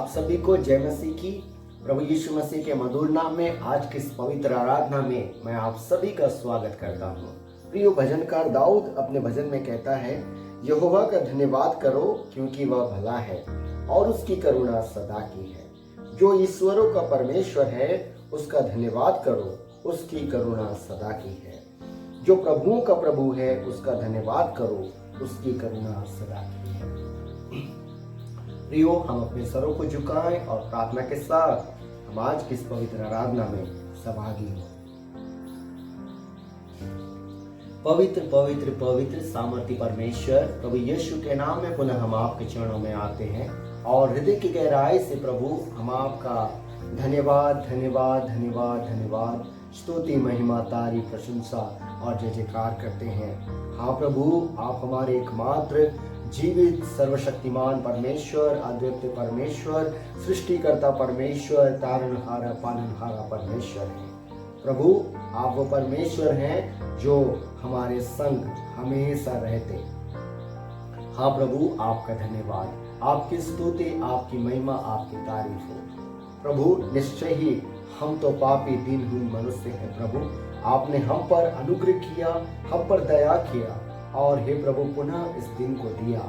आप सभी को जय मसीह की। प्रभु यीशु मसीह के मधुर नाम में आज की इस पवित्र आराधना में मैं आप सभी का स्वागत करता हूँ। प्रिय भजनकार दाऊद अपने भजन में कहता है, यहोवा का धन्यवाद करो क्योंकि वह भला है और उसकी करुणा सदा की है। जो ईश्वरों का परमेश्वर है उसका धन्यवाद करो, उसकी करुणा सदा की है। जो प्रभुओं का प्रभु है उसका धन्यवाद करो, उसकी करुणा सदा की है। प्रियो, हम अपने सरों को झुकाएं और प्रार्थना के साथ हम आज की इस पवित्र आराधना में सहभागी हों। पवित्र पवित्र पवित्र सामर्थी परमेश्वर प्रभु यीशु के नाम में पुनः हम आपके चरणों में आते हैं और हृदय की गहराई से प्रभु हम आपका धन्यवाद धन्यवाद धन्यवाद धन्यवाद स्तुति महिमा तारीफ प्रशंसा और जय जयकार करते हैं। हाँ प्रभु, आप हमारे एकमात्र जीवित सर्वशक्तिमान परमेश्वर, अद्वितीय परमेश्वर, सृष्टिकर्ता परमेश्वर, तारणहारा पालनहारा परमेश्वर है। प्रभु, आप वो परमेश्वर हैं जो हमारे संग हमेशा रहते। हाँ प्रभु, आपका धन्यवाद, आपकी स्तुति, आपकी महिमा, आपकी तारीफ हो। प्रभु, निश्चय ही हम तो पापी दीनहीन मनुष्य हैं। प्रभु, आपने हम पर अनुग्रह किया, हम पर दया किया और हे प्रभु पुनः इस दिन को दिया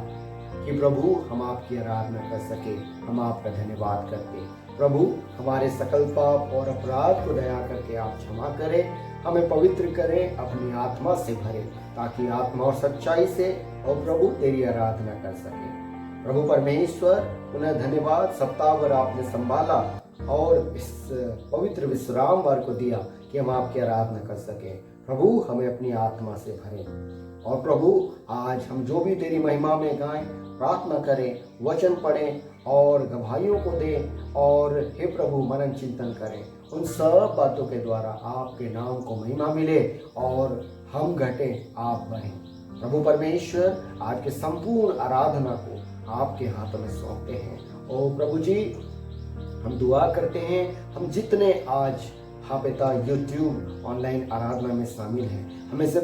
कि प्रभु हम आपकी आराधना कर सके। हम आपका धन्यवाद करते। प्रभु, हमारे सकल पाप और अपराध को दया करके आप क्षमा करें, हमें पवित्र करें, अपनी आत्मा से भरे ताकि आत्मा और सच्चाई से और प्रभु तेरी आराधना कर सके। प्रभु परमेश्वर, पुनः धन्यवाद, सप्ताह भर आपने संभाला और इस पवित्र विश्राम वार को दिया कि हम आपकी आराधना कर सके। प्रभु, हमें अपनी आत्मा से भरें और प्रभु आज हम जो भी तेरी महिमा में गाएं, प्रार्थना करें, वचन पढ़ें और गवाहियों को दें और हे प्रभु मनन चिंतन करें। उन सब बातों के द्वारा आपके नाम को महिमा मिले और हम घटें, आप बढ़ें। प्रभु परमेश्वर, आज के संपूर्ण आराधना को आपके हाथों में सौंपते हैं। ओ प्रभु जी, हम दुआ करते हैं, हम जितने आज हाँ पिता यूट्यूब ऑनलाइन आराधना में शामिल हैं, हमें से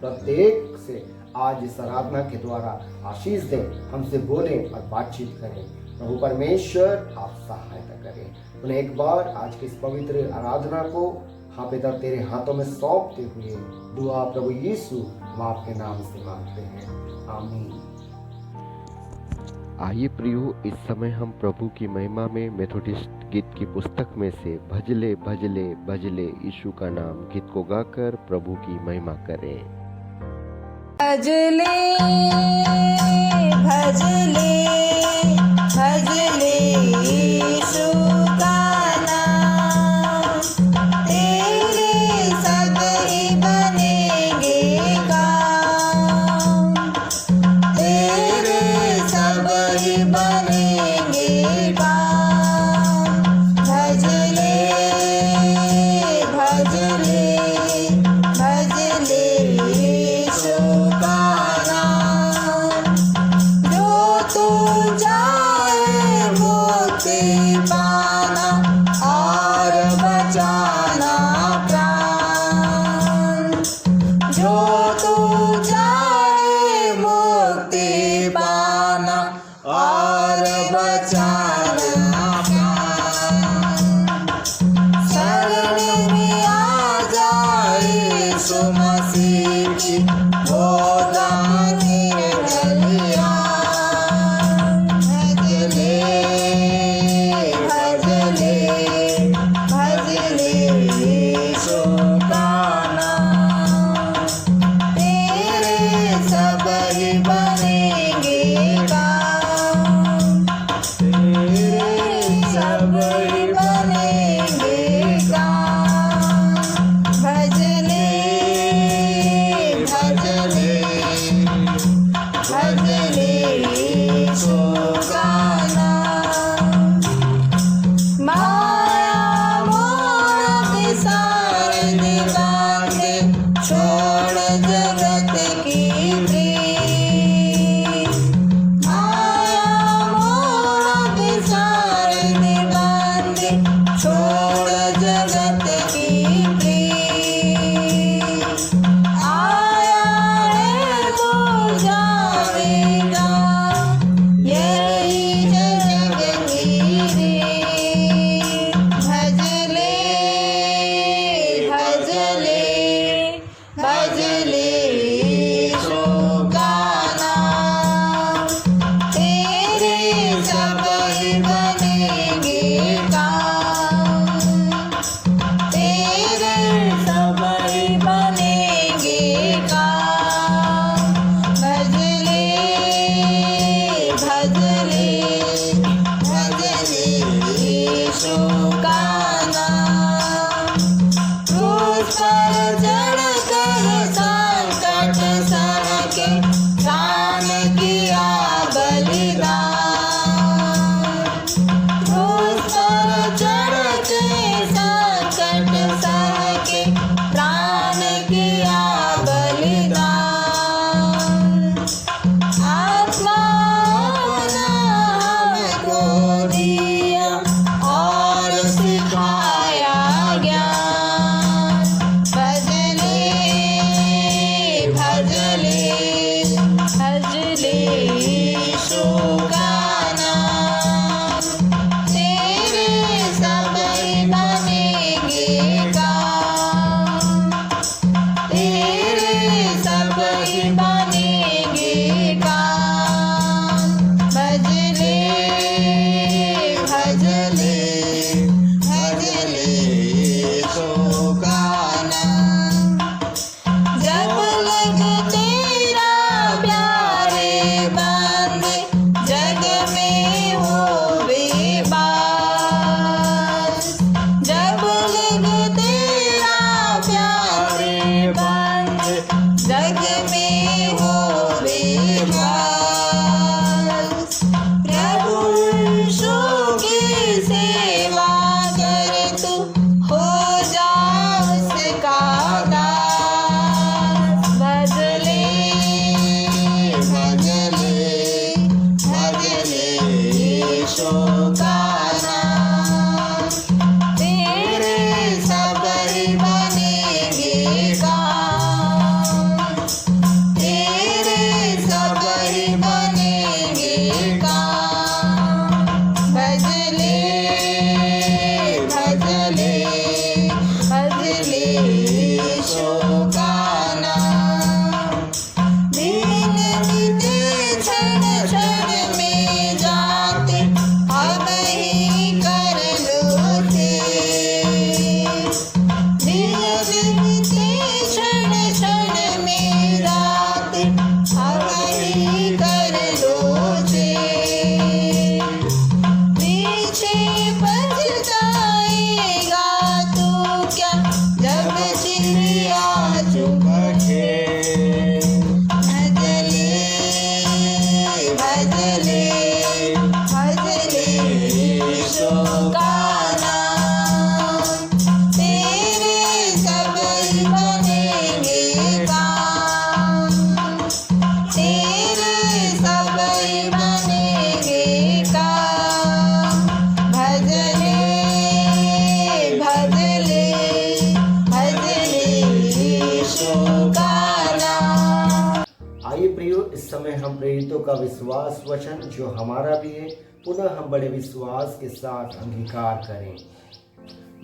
प्रत्येक से आज इस आराधना के द्वारा आशीष दें, हमसे बोलें और बातचीत करें। प्रभु परमेश्वर, आप सहायता करें। उन्हें एक बार आज की इस पवित्र आराधना को हाँ पिता तेरे हाथों में सौंपते हुए दुआ प्रभु यीशु हम आपके नाम से मांगते हैं, आमीन। आइए प्रियो, इस समय हम प्रभु की महिमा में मेथोडिस्ट गीत की पुस्तक में से भजले भजले भजले यीशु का नाम गीत को गाकर प्रभु की महिमा करें। भजले भजले भजले यीशु का नाम, तेरे सब ही बनेंगे काम, तेरे सब ही बनेंगे काम। भजले भजले भजले यीशु का नाम, जो तू तू हो जा उसका दास। भजले भजले भजले यीशु का नाम, तेरे सब ही बनेंगे काम, तेरे सब ही बनेंगे काम। भजले भजले भजले यीशु का नाम, दिन बीते क्षण क्षण में जाते अब ही कर लूटे। दिन बीते क्षण क्षण में जाते अब ही कर लूटे। पीछे पछताएगा तू क्या जब चिड़िया चुग उठे। भजले भजले भजले यीशु का नाम, तेरे सब ही बनेंगे काम, तेरे सब ही बनेंगे काम। भजले भजले भजले यीशु का नाम। आइए प्रियो, इस समय हम प्रेरितों का विश्वास वचन जो हमारा भी है, पुनः हम बड़े विश्वास के साथ अंगीकार करें।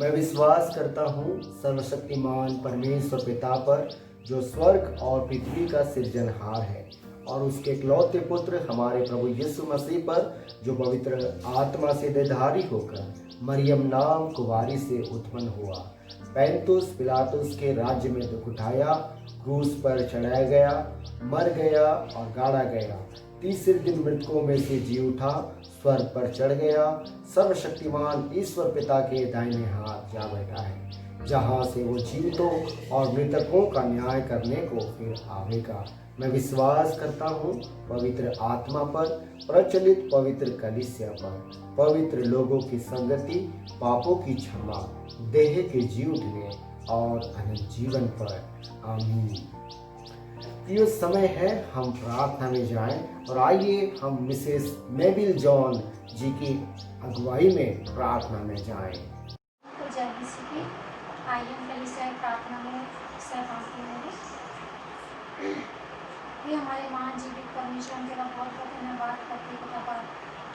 मैं विश्वास करता हूँ सर्वशक्तिमान परमेश्वर पिता पर, जो स्वर्ग और पृथ्वी का सृजनहार है, और उसके इकलौते पुत्र हमारे प्रभु यीशु मसीह पर, जो पवित्र आत्मा से देहधारी होकर मरियम नाम कुंवारी से उत्पन्न हुआ, पैंतुस पिलातुस के राज्य में दुख उठाया, क्रूस पर चढ़ाया गया, मर गया और गाड़ा गया, तीसरे दिन मृतकों में से जी उठा, स्वर्ग पर चढ़ गया, सर्वशक्तिमान ईश्वर पिता के दाहिने हाथ जा बैठा है, जहाँ से वो जीवितों और मृतकों का न्याय करने को फिर आवेगा। मैं विश्वास करता हूँ पवित्र आत्मा पर, प्रचलित पवित्र कलीसिया पर, पवित्र लोगों की संगति, पापों की क्षमा, देह के जी उठने और अनंत जीवन पर। आमीन। ये समय है हम प्रार्थना में जाएं, और आइए हम मिसेस मेबिल जॉन जी की अगुवाई में प्रार्थना में जाएं। तो जय मसीह की। आइए हम कलीसिया की प्रार्थना में सहभागी होंगे। ये हमारे महान जीवित परमेश्वर, हम तेरा बहुत बहुत धन्यवाद करते हैं खुदा पाक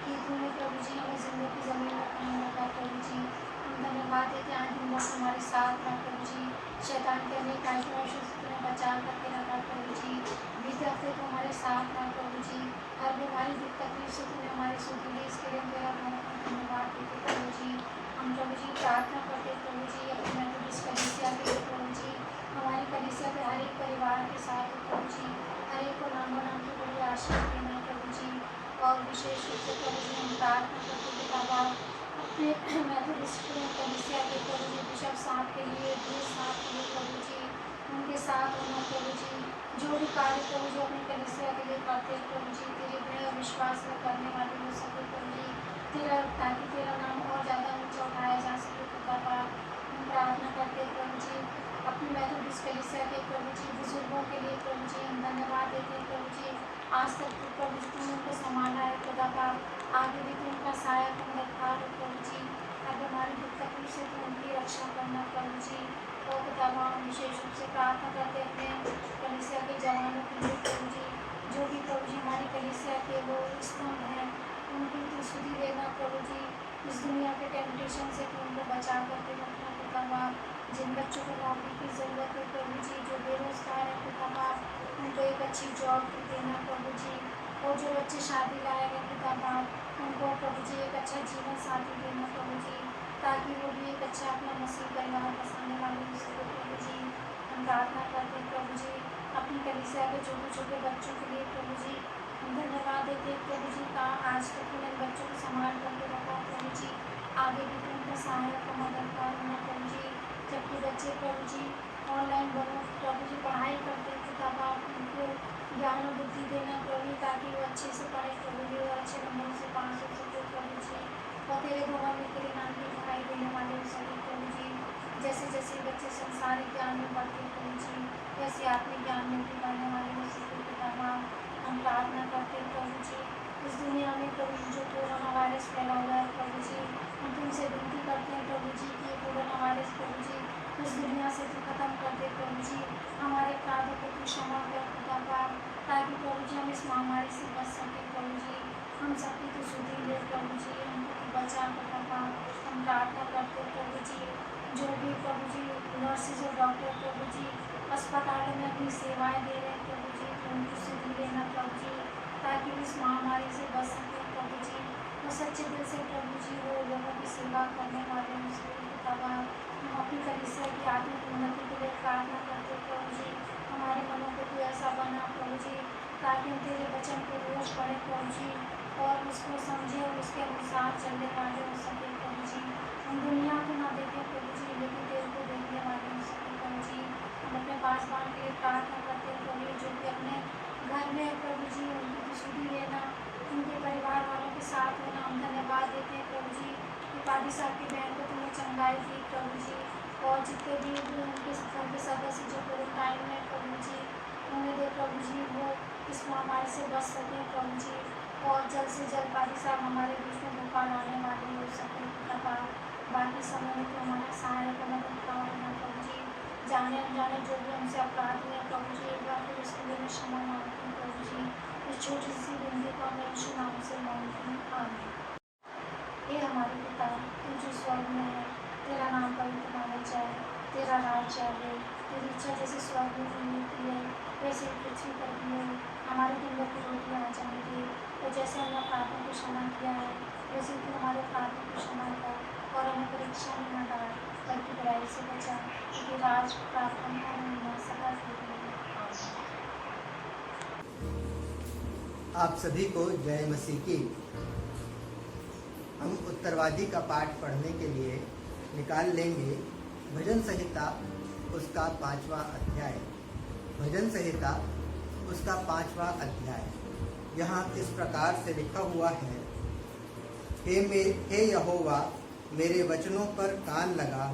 कि तूने प्रभु जी हमें जिंदगी ज़मीन में कायम रखा। प्रभु जी हम धन्यवाद देते हैं, आज दिन भर हमारे साथ रहा प्रभु जी, शैतान के अनेक आशुओं से तुम्हें बचा करके रखा प्रभु जी। बीते हफ्ते तो हमारे साथ रहा प्रभु जी, हर बीमारी दुख तकलीफ से तुम्हें हमारे सुधी ली, इसके लिए तेरा बहुत बहुत धन्यवाद देते प्रभु जी। हम प्रभु जी प्रार्थना करते प्रभु जी अपनी मेथोडिस्ट कलीसिया के लिए प्रभु जी, हमारी कलीसिया के हर एक परिवार के साथ प्रभु जी, हर एक को नाम नाम की बड़ी आशीष देना प्रभु जी। और विशेष रूप से प्रभु जी हम प्रार्थना करते हैं बाबा अपने मेथोडिस्ट कलीसिया के प्रभु जी बिशप साहब के लिए, देश साहब के लिए प्रभु जी, उनके साथ होना प्रभु जी, जो भी कार्य प्रभु जी अपनी कलीसिया के लिए करते हैं प्रभु जी, तेरे दृढ़ विश्वास में करने वाले हो सके प्रभु जी, तेरा ताकि तेरा नाम और ज़्यादा ऊँचा उठाया जा सके खुदा पाक। हम प्रार्थना करते हैं प्रभु जी अपनी मेथोडिस्ट कलीसिया के प्रभु जी बुजुर्गों के लिए प्रभु जी, हम धन्यवाद देते हैं प्रभु जी। आज तक तो प्रभु जी तुम उनको संभाला है खुदा पाक, आगे भी तुम उनका साया तुम रखा हो प्रभु जी। अब हमारी दुख तकलीफ से तुम उनकी रक्षा करना प्रभु जी। और खुदा पाक हम विशेष रूप से प्रार्थना करते अपने कलीसिया के जवानों के लिए प्रभु जी, जो भी प्रभु जी हमारी कलीसिया के वो स्तंभ हैं, उनकी तू सुधि देना प्रभु जी। इस दुनिया के टेम्पटेशन से तू उनको बचा करके रखना खुदा पाक। जिन बच्चों को नौकरी की ज़रूरत है प्रभु जी, जो बेरोजगार है खुदा पाक, उनको एक अच्छी जॉब देना प्रभु जी। और जो बच्चे शादी लायक है खुदा पाक, उनको प्रभु जी एक अच्छा जीवन साथी देना प्रभु जी, ताकि वो भी एक अच्छा अपना मसीह परिवार बसाने वाले हो सके प्रभु जी। हम प्रार्थना करते हैं प्रभु जी अपनी कलीसिया के छोटे छोटे बच्चों के लिए प्रभु जी, हम धन्यवाद देते हैं प्रभु जी का आज तक तुमने बच्चों को संभाल करके रखा प्रभु जी, आगे भी तुम उनका सहायक और मददगार होना प्रभु जी। जबकि बच्चे प्रभु जी ऑनलाइन बनो प्रभु जी पढ़ाई करते हैं खुदा पाक, उनको ज्ञान और बुद्धि देना प्रभु, ताकि वो अच्छे से पढ़े प्रभु जी और अच्छे नंबरों से पास हो सके प्रभु जी, और तेरे भवन में तेरे नाम की दिखाई देने वाले हो सके प्रभु बच्चे संसारिक ज्ञान में बढ़ते प्रभु जी, वैसे आत्मिक ज्ञान में भी बढ़ने वाले हो सके पिता माँ। हम प्रार्थना करते हैं प्रभु जी, इस दुनिया में प्रभु जो कोरोना वायरस फैला हुआ है प्रभु जी, हम तुमसे विनती करते हैं प्रभु जी कि ये कोरोना वायरस प्रभु जी इस दुनिया से तू खत्म कर दे प्रभु जी। हमारे अपराधों को तू क्षमा कर खुदा पाक, ताकि प्रभु जी हम इस महामारी से बच सकें प्रभु जी। हम सबकी तो सुधी ले प्रभु जी, हमको तू बचा खुदा पाक। हम प्रार्थना करते हैं प्रभु जी, जो भी प्रभु जी नर्सेज और डॉक्टर प्रभु जी अस्पतालों में अपनी सेवाएं दे रहे हैं प्रभु जी, तो उनको सुधी लेना प्रभु जी, ताकि इस महामारी से बच सकें प्रभु जी। वो सच्चे दिल से प्रभु जी वो लोगों की सेवा करने वाले मुस्लिम खुदाबाद, हम अपनी कलीसिया की आत्मिक उन्नति के लिए प्रार्थना करते प्रभु जी। हमारे मनों को तू ऐसा बना प्रभु जी, ताकि हम तेरे वचन को रोज पढ़े प्रभु जी और उसको समझे और उसके अनुसार चलने वाले हो सके प्रभु जी। हम दुनिया को ना देखें प्रभु जी, लेकिन तेरे को देखने वाले हो सके प्रभु जी। हम अपने पासवान के लिए प्रार्थना करते हैं प्रभु जी, जो कि अपने घर में प्रभु जी उनकी दुश्मनी लेना, उनके परिवार वालों के साथ होना, हम धन्यवाद देते हैं प्रभु जी कि पादी साहब की बहन को तुमने चंगाई दी प्रभु जी, और जितने भी उनके घर के सदस्य जो क्वारंटाइन में प्रभु जी, उन्हें दे प्रभु जी वो इस महामारी से बच सकें प्रभु जी, और जल्द से जल्द पादी साहब हमारे बीच में भूखा लाने वाले हो सके कृपा। बाकी समय में तो हमारा सहायक मदद का होना प्रभु जी, जाने अनजाने जो भी हमसे अपराध हुए प्रभु जी, एक बार फिर उसके लिए मैं क्षमा मांगती हूँ प्रभु जी। इस छोटी सी बिंदी को मैं यीशु नाम से मांगती हूँ, आमीन। ये हमारे पिता तू जो स्वर्ग में है, तेरा नाम पवित्र माना जाए, तेरा राज्य आए, तेरी इच्छा जैसे स्वर्ग में पूरी होती है वैसे ही पृथ्वी पर भी हो। हमारे दिन की रोटी आ जाएंगे, और जैसे हमने अपराधों को क्षमा किया है वैसे तू हमारे अपराधों को क्षमा कर, और हमें परीक्षा में न डाल बल्कि बुराई से बचा, क्योंकि राज प्रार्थना सदा के लिए। आप सभी को जय मसीह की। हम उत्तरवादी का पाठ पढ़ने के लिए निकाल लेंगे भजन संहिता उसका 5वां अध्याय। भजन संहिता उसका 5वां अध्याय यहाँ इस प्रकार से लिखा हुआ है, हे यहोवा मेरे वचनों पर कान लगा,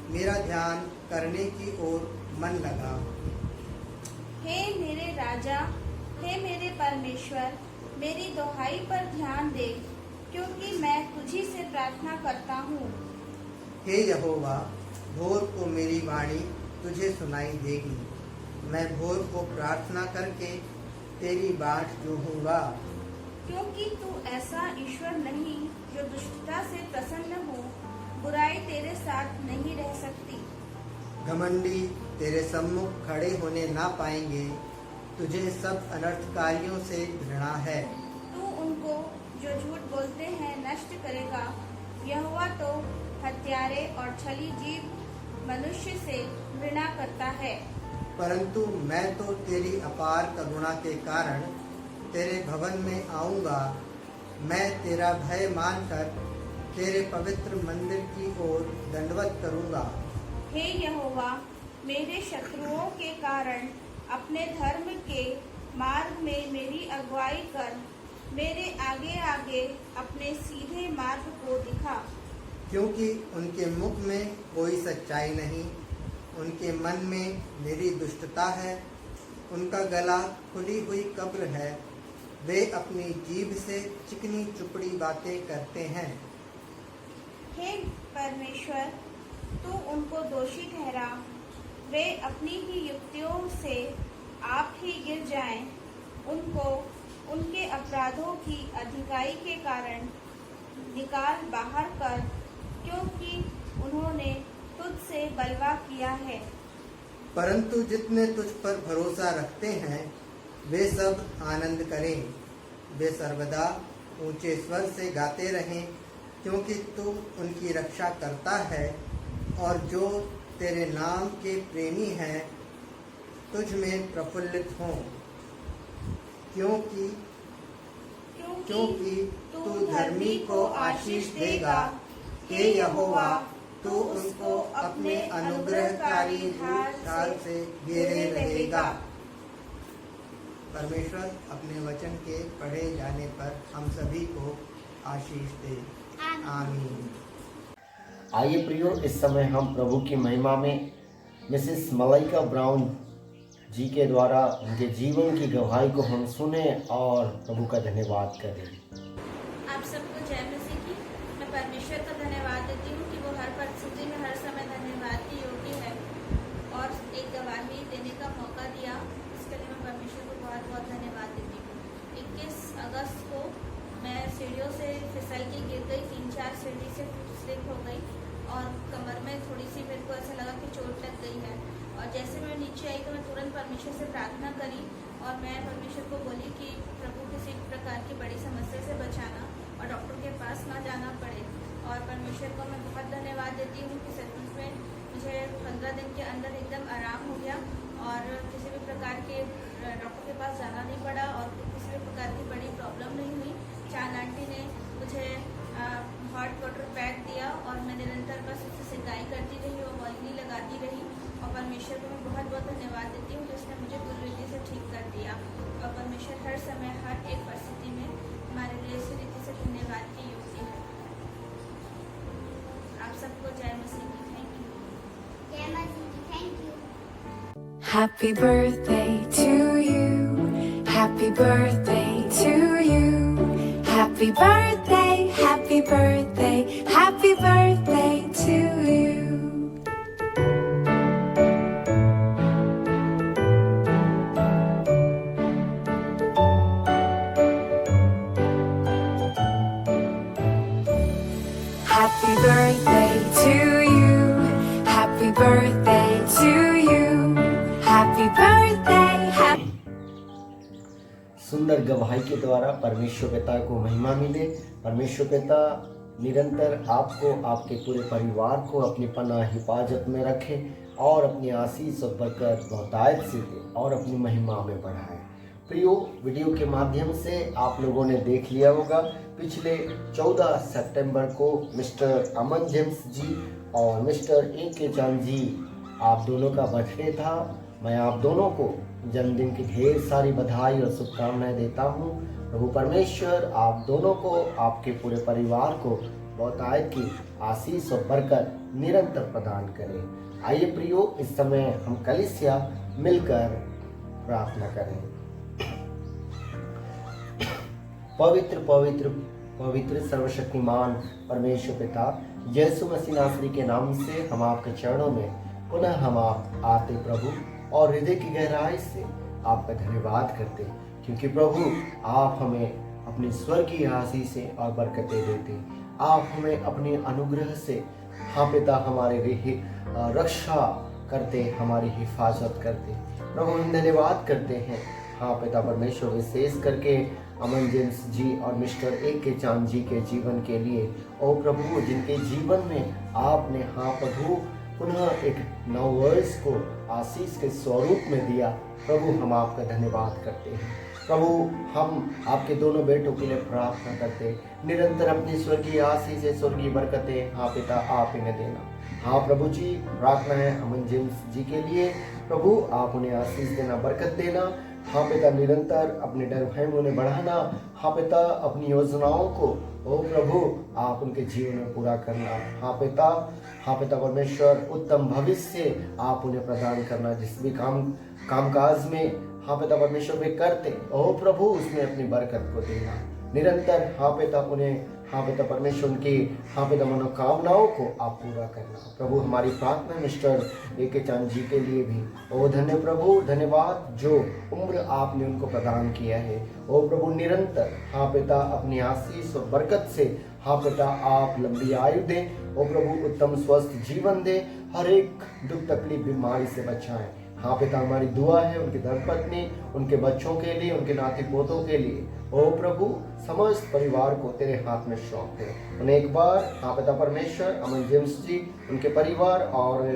मेरा ध्यान करने की ओर मन लगा। हे मेरे राजा, हे मेरे परमेश्वर, मेरी दुहाई पर ध्यान दे, क्योंकि मैं तुझी से प्रार्थना करता हूँ। हे यहोवा, भोर को मेरी वाणी तुझे सुनाई देगी, मैं भोर को प्रार्थना करके तेरी बाट जोहूँगा। क्योंकि तू ऐसा ईश्वर नहीं जो दुष्टता से प्रसन्न हो, बुराई तेरे साथ नहीं रह सकती। घमंडी तेरे सम्मुख खड़े होने ना पाएंगे, तुझे सब अनर्थकारियों से घृणा है। तू उनको जो झूठ बोलते हैं नष्ट करेगा। यहोवा तो हत्यारे और छली जीव मनुष्य से घृणा करता है। परंतु मैं तो तेरी अपार करुणा के कारण तेरे भवन में आऊँगा। मैं तेरा भय मानकर तेरे पवित्र मंदिर की ओर दंडवत करूँगा। हे यहोवा, मेरे शत्रुओं के कारण अपने धर्म के मार्ग में मेरी अगुवाई कर, मेरे आगे आगे अपने सीधे मार्ग को दिखा। क्योंकि उनके मुख में कोई सच्चाई नहीं, उनके मन में मेरी दुष्टता है। उनका गला खुली हुई कब्र है, वे अपनी जीभ से चिकनी चुपड़ी बातें करते हैं। हे परमेश्वर, तू उनको दोषी ठहरा, वे अपनी ही युक्तियों से आप ही गिर जाएं। उनको उनके अपराधों की अधिकाई के कारण निकाल बाहर कर, क्योंकि उन्होंने तुझसे बलवा किया है। परंतु जितने तुझ पर भरोसा रखते हैं वे सब आनंद करें, वे सर्वदा ऊंचे स्वर से गाते रहें, क्योंकि तू उनकी रक्षा करता है, और जो तेरे नाम के प्रेमी हैं तुझ में प्रफुल्लित हों। क्योंकि तू धर्मी को आशीष देगा। हे यहोवा, तू उसको अपने अनुग्रहकारी ढाल से घेरे रहेगा। परमेश्वर अपने वचन के पढ़े जाने पर हम सभी को आशीष दे, आमीन। आइए प्रियो, इस समय हम प्रभु की महिमा में मिसेस मलाइका ब्राउन जी के द्वारा उनके जीवन की गवाही को हम सुने और प्रभु का धन्यवाद करें। आप सबको जय मसीह की। मैं परमेश्वर का धन्यवाद देती हूँ कि वो हर परिस्थिति में हर समय धन्यवाद के योग्य है और एक गवाही देने का मौका दिया। इसके लिए मैं परमेश्वर को बहुत बहुत धन्यवाद देती हूँ। 21 अगस्त को मैं सीढ़ियों से फिसल के गिर गई, 3-4 सीढ़ी से स्लिप हो गई और कमर में थोड़ी सी मेरे को ऐसा लगा कि चोट लग गई है। और जैसे मैं नीचे आई तो मैं तुरंत परमेश्वर से प्रार्थना करी और मैं परमेश्वर को बोली कि प्रभु किसी प्रकार की बड़ी समस्या से बचाना और डॉक्टर के पास ना जाना पड़े। और परमेश्वर को मैं बहुत धन्यवाद देती हूँ कि सचमुच में मुझे 15 दिन के अंदर एकदम आराम हो गया और किसी भी प्रकार के डॉक्टर के पास जाना नहीं पड़ा और किसी भी प्रकार की बड़ी प्रॉब्लम नहीं हुई। चांद आंटी ने मुझे हॉट वाटर पैक दिया और मैं निरंतर बस उससे सिकाई करती रही और ऑयली लगाती रही और परमेश्वर को मैं बहुत बहुत धन्यवाद देती हूँ कि उसने मुझे पूरी रीति से ठीक कर दिया। और परमेश्वर हर समय हर एक परिस्थिति में हमारे लिए इसी रीति से धन्यवाद के योग्य है। आप सबको जय मसीह की। Thank you. जय मसीह की। Thank you. Happy birthday to you. Happy birthday to you. Happy birthday, happy birthday, happy birthday to you. Happy birthday to you. Happy birthday to you. Happy birthday. सुंदर गवाही के द्वारा परमेश्वर पिता को महिमा मिले। परमेश्वर पिता निरंतर आपको, आपके पूरे परिवार को अपनी पनाह हिफाजत में रखे और अपनी आशीष और बरकत बहुतायत से दे और अपनी महिमा में बढ़ाए। प्रियो, वीडियो के माध्यम से आप लोगों ने देख लिया होगा, पिछले 14 सितंबर को मिस्टर अमन जेम्स जी और मिस्टर ए.के. चांद जी, आप दोनों का बर्थडे था। मैं आप दोनों को जन्मदिन की ढेर सारी बधाई और शुभकामनाएं देता हूं। प्रभु परमेश्वर आप दोनों को, आपके पूरे परिवार को बहुतायत की आशीष और बरकत निरंतर प्रदान करें। आइए प्रियो, इस समय हम कलीसिया मिलकर प्रार्थना करें। पवित्र पवित्र पवित्र सर्वशक्तिमान परमेश्वर पिता, यीशु मसीह नासरी के नाम से हम आपके चरणों में पुनः हम आप आते प्रभु और हृदय की गहराई से आपका धन्यवाद करते, क्योंकि प्रभु आप हमें अपनी स्वर्गीय आशीषें और बरकतें देते। आप हमें अपने अनुग्रह से, हाँ पिता, हमारे रक्षा करते, हमारी हिफाजत करते। प्रभु हम धन्यवाद करते हैं, हाँ पिता परमेश्वर, विशेष करके अमन जेम्स जी और मिस्टर ए.के. चांद जी के जीवन के लिए। ओ प्रभु, जिनके जीवन में आपने, हाँ प्रभु, पुनः एक नव वर्ष को आशीष के स्वरूप में दिया। प्रभु हम आपका धन्यवाद करते हैं। प्रभु हम आपके दोनों बेटों के लिए प्रार्थना करते, निरंतर अपनी स्वर्गीय आशीष, स्वर्गीय बरकतें, हाँ पिता, आप इन्हें देना। हाँ प्रभु जी, प्रार्थना है अमन जेम्स जी के लिए। प्रभु आप उन्हें आशीष देना, बरकत देना। हाँ पिता, निरंतर अपने डर भय में उन्हें बढ़ाना। हाँ पिता, अपनी योजनाओं को, ओ प्रभु, आप उनके जीवन में पूरा करना। हाँ पिता परमेश्वर, उत्तम भविष्य आप उन्हें प्रदान करना। जिस भी कामकाज में, हाँ पिता परमेश्वर, वे करते, ओ प्रभु, उसमें अपनी बरकत को देना निरंतर। हाँ पिता, उन्हें, हाँ पिता परमेश्वर, उनकी, हाँ पिता, मनोकामनाओं को आप पूरा करना। प्रभु हमारी प्रार्थना मिस्टर ए.के. चांद जी के लिए भी, ओ धन्य प्रभु, धन्यवाद जो उम्र आपने उनको प्रदान किया है। ओ प्रभु निरंतर, हाँ पिता, अपनी आशीष और बरकत से, हाँ पिता, आप लंबी आयु दें। ओ प्रभु उत्तम स्वस्थ जीवन दें, हर एक दुख तकलीफ बीमारी से बचाएं। हाँ पिता, हमारी दुआ है उनकी धर्मपत्नी, उनके बच्चों के लिए, उनके नाती पोतों के लिए। ओ प्रभु समस्त परिवार को तेरे हाथ में सौंप दे। उन्हें एक बार, हाँ पिता परमेश्वर, अमन जेम्स जी, उनके परिवार और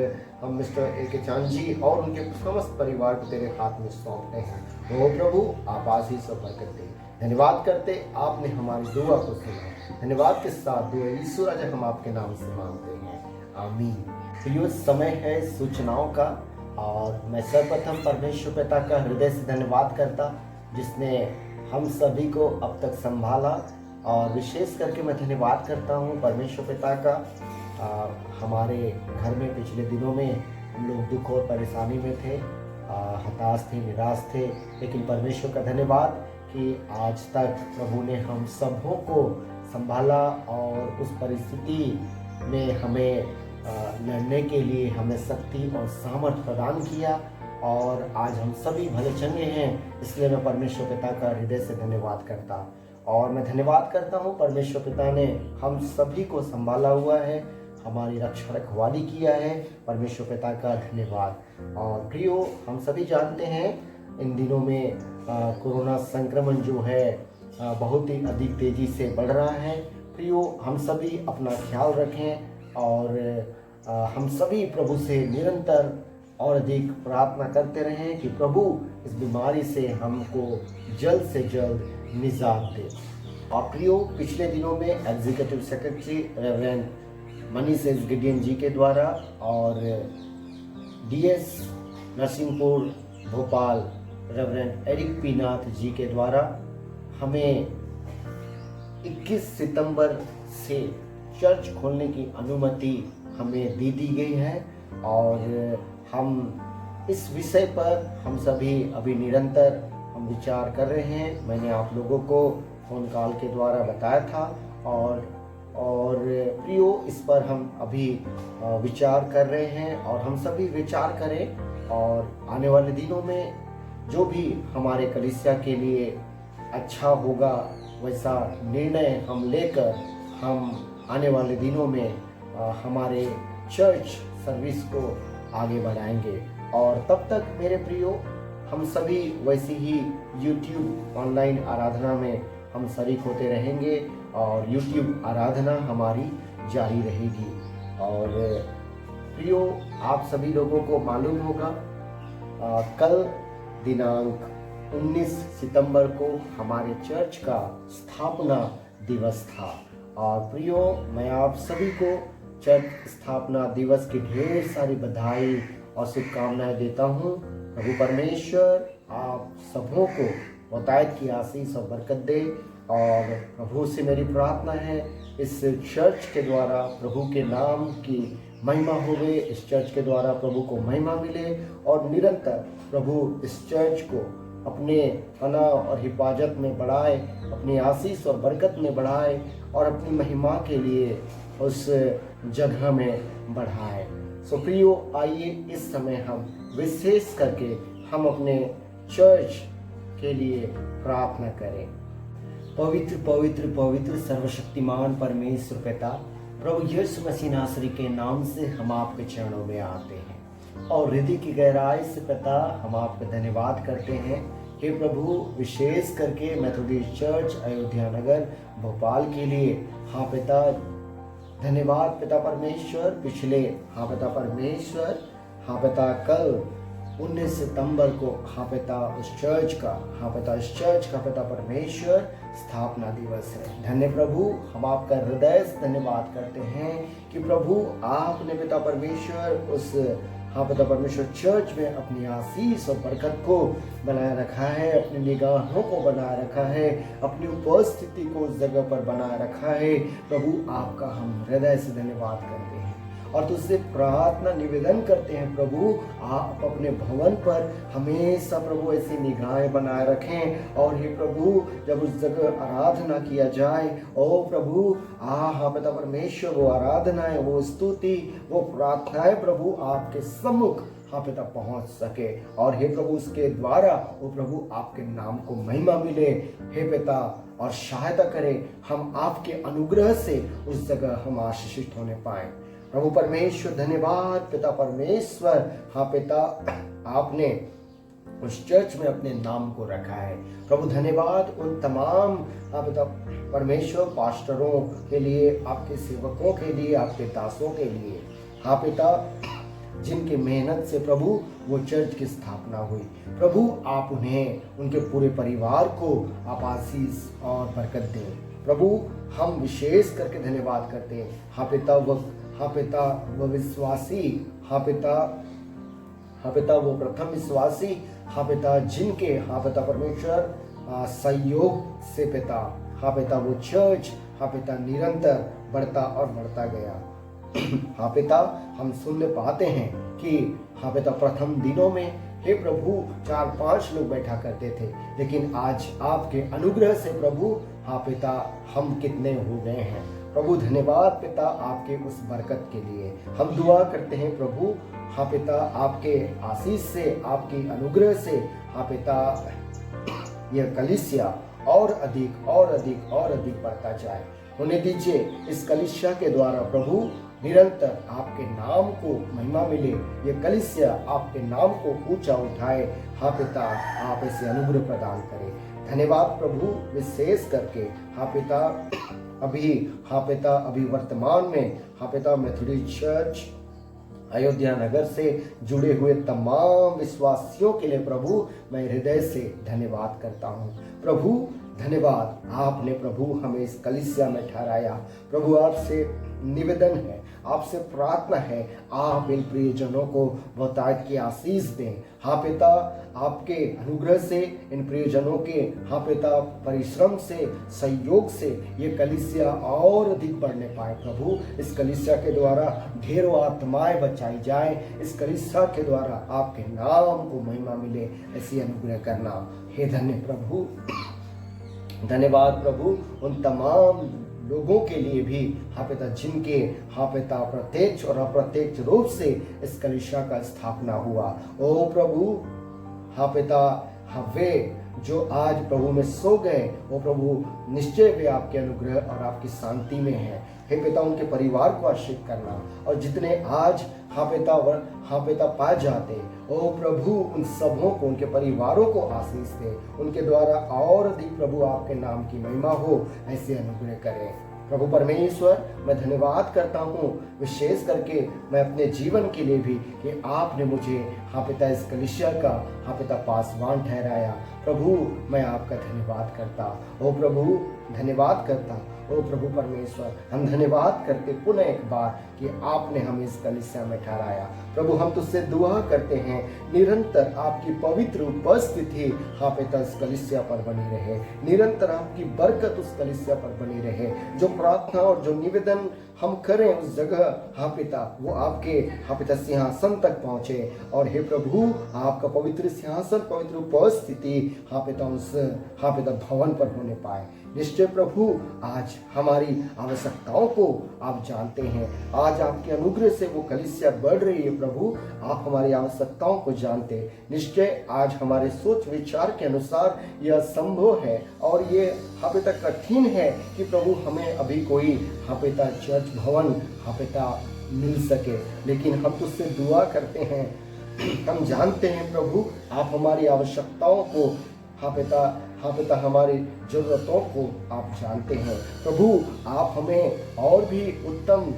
हम मिस्टर ए.के. चांद जी और उनके समस्त परिवार को तेरे हाथ में सौंपते हैं। ओ प्रभु आप आशीष और बरकत दें। धन्यवाद करते, आपने हमारी दुआ को सुना। धन्यवाद के साथ दुआ यीशु राजा हम आपके नाम से मांगते हैं, आमीन। प्रिय, समय है सूचनाओं का और मैं सर्वप्रथम परमेश्वर पिता का हृदय से धन्यवाद करता, जिसने हम सभी को अब तक संभाला। और विशेष करके मैं धन्यवाद करता हूँ परमेश्वर पिता का, हमारे घर में पिछले दिनों में हम लोग दुख और परेशानी में थे, हताश थे, निराश थे, लेकिन परमेश्वर का धन्यवाद कि आज तक प्रभु ने हम सबों को संभाला और उस परिस्थिति में हमें लड़ने के लिए हमें शक्ति और सामर्थ्य प्रदान किया और आज हम सभी भले चंगे हैं। इसलिए मैं परमेश्वर पिता का हृदय से धन्यवाद करता और मैं धन्यवाद करता हूँ परमेश्वर पिता ने हम सभी को संभाला हुआ है, हमारी रक्षा रखवाली किया है। परमेश्वर पिता का धन्यवाद। और प्रियो, हम सभी जानते हैं इन दिनों में कोरोना संक्रमण जो है बहुत ही अधिक तेज़ी से बढ़ रहा है। प्रियो, हम सभी अपना ख्याल रखें और हम सभी प्रभु से निरंतर और अधिक प्रार्थना करते रहें कि प्रभु इस बीमारी से हमको जल्द से जल्द निजात दे। और प्रियो, पिछले दिनों में executive secretary reverend Manish S Gideon ji के द्वारा और DS Narsinghpur Bhopal reverend Eric P Nath ji के द्वारा हमें 21 सितंबर से चर्च खोलने की अनुमति हमें दी गई है और हम इस विषय पर हम सभी अभी निरंतर हम विचार कर रहे हैं। मैंने आप लोगों को फोन कॉल के द्वारा बताया था और प्रियो, इस पर हम अभी विचार कर रहे हैं और हम सभी विचार करें और आने वाले दिनों में जो भी हमारे कलीसिया के लिए अच्छा होगा वैसा निर्णय हम लेकर हम आने वाले दिनों में हमारे चर्च सर्विस को आगे बढ़ाएंगे। और तब तक मेरे प्रियो, हम सभी वैसे ही YouTube ऑनलाइन आराधना में हम शरीक होते रहेंगे और YouTube आराधना हमारी जारी रहेगी। और प्रियो, आप सभी लोगों को मालूम होगा कल दिनांक 19 सितंबर को हमारे चर्च का स्थापना दिवस था। और प्रियो, मैं आप सभी को चर्च स्थापना दिवस की ढेर सारी बधाई और शुभकामनाएं देता हूँ। प्रभु परमेश्वर आप सबों को बहुतायत की आशीष और बरकत दे। और प्रभु से मेरी प्रार्थना है इस चर्च के द्वारा प्रभु के नाम की महिमा होवे, इस चर्च के द्वारा प्रभु को महिमा मिले और निरंतर प्रभु इस चर्च को अपने पनाह और हिफाजत में बढ़ाए, अपनी आशीष और बरकत में बढ़ाए और अपनी महिमा के लिए उस जगह में बढ़ाए। सो प्रियो, आइए इस समय हम विशेष करके हम अपने चर्च के लिए प्रार्थना करें। पवित्र पवित्र पवित्र सर्वशक्तिमान परमेश्वर पिता, प्रभु यीशु मसीह नासरी के नाम से हम आपके चरणों में आते हैं और हृदय की गहराई से पिता हम आपका धन्यवाद करते हैं। हे प्रभु, विशेष करके मेथोडिस्ट चर्च अयोध्या नगर भोपाल के लिए हाँ पिता, धन्यवाद पिता परमेश्वर। पिछले हाँ पिता परमेश्वर, हाँ पिता कल 19 सितंबर को हाँ पिता उस चर्च का इस चर्च का पिता परमेश्वर स्थापना दिवस है। धन्य प्रभु, हम आपका हृदय से धन्यवाद करते हैं कि प्रभु आपने पिता परमेश्वर उस हाँ पिता परमेश्वर चर्च में अपनी आशीष और बरकत को बनाए रखा है, अपनी निगाहों को बनाए रखा है, अपनी उपस्थिति को उस जगह पर बनाए रखा है। प्रभु आपका हम हृदय से धन्यवाद करते हैं और तुझसे प्रार्थना निवेदन करते हैं प्रभु, आप अपने भवन पर हमेशा प्रभु ऐसी निगाहें बनाए रखें। और हे प्रभु, जब उस जगह आराधना किया जाए, ओ प्रभु हाँ पिता परमेश्वर, वो आराधनाएं, वो स्तुति, वो प्रार्थनाएं प्रभु आपके सम्मुख हाँ पिता पहुंच सके और हे प्रभु उसके द्वारा वो प्रभु आपके नाम को महिमा मिले। हे पिता, और सहायता करें हम आपके अनुग्रह से उस जगह हम आशीषित होने पाए। प्रभु परमेश्वर धन्यवाद पिता परमेश्वर, हाँ पिता आपने उस चर्च में अपने नाम को रखा है। प्रभु धन्यवाद उन तमाम हाँ पिता परमेश्वर पास्टरों के लिए, आपके सेवकों के लिए, आपके दासों के लिए हाँ पिता, जिनके मेहनत से प्रभु वो चर्च की स्थापना हुई। प्रभु आप उन्हें, उनके पूरे परिवार को आप आशीष और बरकत दें। प्रभु हम विशेष करके धन्यवाद करते हैं हाँ पिता वो विश्वासी हाँ पिता वो प्रथम विश्वासी हाँ पिता, जिनके हाँ पिता परमेश्वर सहयोग से पिता हाँ पिता वो चर्च हाँ पिता निरंतर बढ़ता और बढ़ता गया। हाँ पिता हम सुनने पाते हैं कि हाँ पिता प्रथम दिनों में हे प्रभु 4-5 लोग बैठा करते थे, लेकिन आज आपके अनुग्रह से प्रभु हाँ पिता हम कितने हो गए हैं। प्रभु धन्यवाद पिता आपके उस बरकत के लिए। हम दुआ करते हैं प्रभु हाँ पिता आपके आशीष से, आपकी अनुग्रह से हाँ पिता यह कलीसिया और अधिक और अधिक और अधिक बढ़ता जाए। होने दीजिए इस कलीसिया के द्वारा प्रभु निरंतर आपके नाम को महिमा मिले, ये कलीसिया आपके नाम को ऊंचा उठाए। हाँ पिता आप इसे अनुग्रह प्रदान करें। धन्यवाद प्रभु विशेष करके हाँ पिता अभी वर्तमान में हाँ पिता मेथोडिस्ट चर्च अयोध्या नगर से जुड़े हुए तमाम विश्वासियों के लिए प्रभु मैं हृदय से धन्यवाद करता हूँ। प्रभु धन्यवाद, आपने प्रभु हमें इस कलीसिया में ठहराया। प्रभु आपसे निवेदन है, आपसे प्रार्थना है, आप इन प्रियजनों को बहुतायत की आशीष दें। हाँ पिता आपके अनुग्रह से इन प्रियजनों के हाँ पिता परिश्रम से, सहयोग से ये कलीसिया और अधिक बढ़ने पाए। प्रभु इस कलीसिया के द्वारा ढेरों आत्माएं बचाई जाए, इस कलीसिया के द्वारा आपके नाम को महिमा मिले, ऐसी अनुग्रह करना। हे धन्य प्रभु, धन्यवाद प्रभु उन तमाम लोगों के लिए भी हाँ पिता जिनके हाँ पिता प्रत्यक्ष और अप्रत्यक्ष रूप से इस कलीसिया का स्थापना हुआ। ओ प्रभु हाँ पिता वे जो आज प्रभु में सो गए, वो प्रभु निश्चय वे आपके अनुग्रह और आपकी शांति में है। हे पिता उनके परिवार को आशीष करना, और जितने आज हाँ पिता पाए जाते, ओ प्रभु उन सबों को, उनके परिवारों को आशीष दे, उनके द्वारा और अधिक प्रभु आपके नाम की महिमा हो, ऐसे अनुग्रह करें। प्रभु परमेश्वर मैं धन्यवाद करता हूँ विशेष करके मैं अपने जीवन के लिए भी कि आपने मुझे हाँ पिता इस कलीसिया का हाँ पिता पासवान ठहराया। प्रभु मैं आपका धन्यवाद करता, ओ प्रभु धन्यवाद करता। ओ प्रभु परमेश्वर हम धन्यवाद करते पुनः एक बार कि आपने हमें इस कलीसिया में ठहराया। प्रभु हम तुझसे दुआ करते हैं निरंतर आपकी पवित्र उपस्थिति हाँ पिता इस कलीसिया पर बनी रहे, निरंतर आपकी बरकत उस कलीसिया पर बनी रहे। जो प्रार्थना और जो निवेदन हम करें उस जगह हाँ पिता वो आपके हाँ पिता सिंहासन तक पहुँचे, और हे प्रभु आपका पवित्र सिंहासन, पवित्र उपस्थिति हाँ पिता उस हाँ पिता भवन पर होने पाए। निश्चय प्रभु आज हमारी आवश्यकताओं को आप जानते हैं, आज आपके अनुग्रह से वो कलीसिया बढ़ रही है। प्रभु आप हमारी आवश्यकताओं को जानते, निश्चय आज हमारे सोच विचार के अनुसार यह संभव है और ये हाँ पिता कठिन है कि प्रभु हमें अभी कोई हाँ पिता चर्च भवन हाँ पिता मिल सके, लेकिन हम तुझसे दुआ करते हैं, हम जानते हैं प्रभु आप हमारी आवश्यकताओं को हाँ पिता हमारी जरूरतों को आप जानते हैं। प्रभु आप हमें और भी उत्तम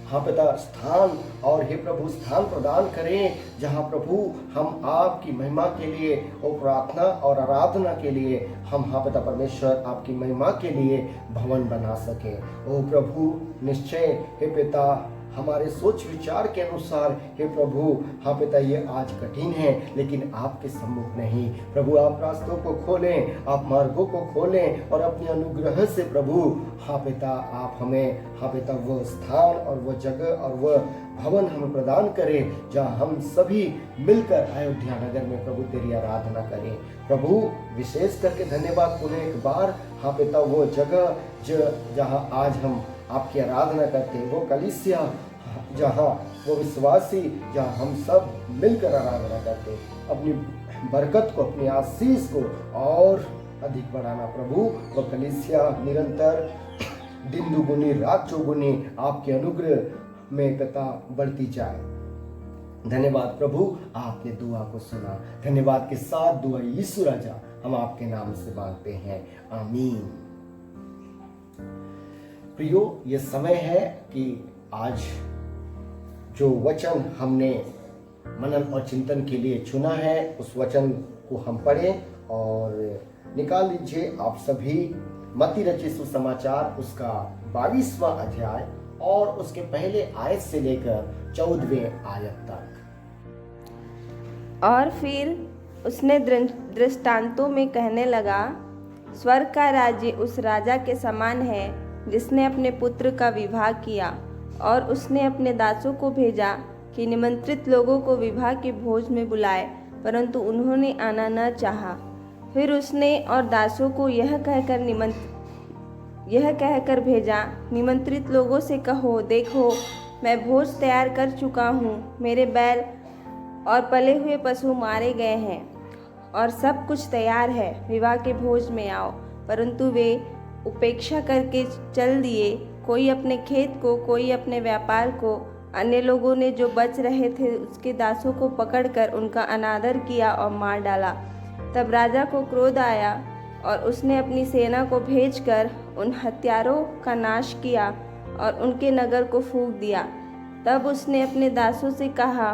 हाँ पिता स्थान और हे प्रभु स्थान प्रदान करें जहाँ प्रभु हम आपकी महिमा के लिए और प्रार्थना और आराधना के लिए हम हाँ पिता परमेश्वर आपकी महिमा के लिए भवन बना सके। ओ प्रभु निश्चय हे पिता हमारे सोच विचार के अनुसार हे प्रभु हाँ पिता ये आज कठिन है, लेकिन आपके सम्मुख नहीं। प्रभु आप रास्तों को खोलें, आप मार्गों को खोलें और अपने अनुग्रह से प्रभु हाँ पिता आप हमें हाँ पिता वो स्थान और वो जगह और वो भवन हमें प्रदान करें जहाँ हम सभी मिलकर अयोध्या नगर में प्रभु तेरी आराधना करें। प्रभु विशेष करके धन्यवाद पुनः एक बार हाँ पिता वो जगह जहाँ आज हम आपकी आराधना करते हैं, वो कलीसिया जहाँ वो विश्वासी जहाँ हम सब मिलकर आराधना करते हैं, अपनी बरकत को अपनी आशीष को और अधिक बढ़ाना। प्रभु वो कलीसिया निरंतर दिन दुगुनी रात चौगुनी आपके अनुग्रह में पिता बढ़ती जाए। धन्यवाद प्रभु आपने दुआ को सुना। धन्यवाद के साथ दुआ यीशु राजा हम आपके नाम से मांगते हैं, आमीन। प्रियो ये समय है कि आज जो वचन हमने मनन और चिंतन के लिए चुना है उस वचन को हम पढ़ें और निकाल लीजिए आप सभी मत्ती रचित सुसमाचार उसका 22वां अध्याय और उसके पहले आयत से लेकर 14वें आयत तक। और फिर उसने दृष्टांतों में कहने लगा, स्वर्ग का राज्य उस राजा के समान है जिसने अपने पुत्र का विवाह किया और उसने अपने दासों को भेजा कि निमंत्रित लोगों को विवाह के भोज में बुलाए, परंतु उन्होंने आना न चाहा। फिर उसने और दासों को यह कहकर भेजा, निमंत्रित लोगों से कहो, देखो मैं भोज तैयार कर चुका हूँ, मेरे बैल और पले हुए पशु मारे गए हैं और सब कुछ तैयार है, विवाह के भोज में आओ। परंतु वे उपेक्षा करके चल दिए, कोई अपने खेत को, कोई अपने व्यापार को। अन्य लोगों ने जो बच रहे थे उसके दासों को पकड़कर उनका अनादर किया और मार डाला। तब राजा को क्रोध आया और उसने अपनी सेना को भेजकर उन हत्यारों का नाश किया और उनके नगर को फूंक दिया। तब उसने अपने दासों से कहा,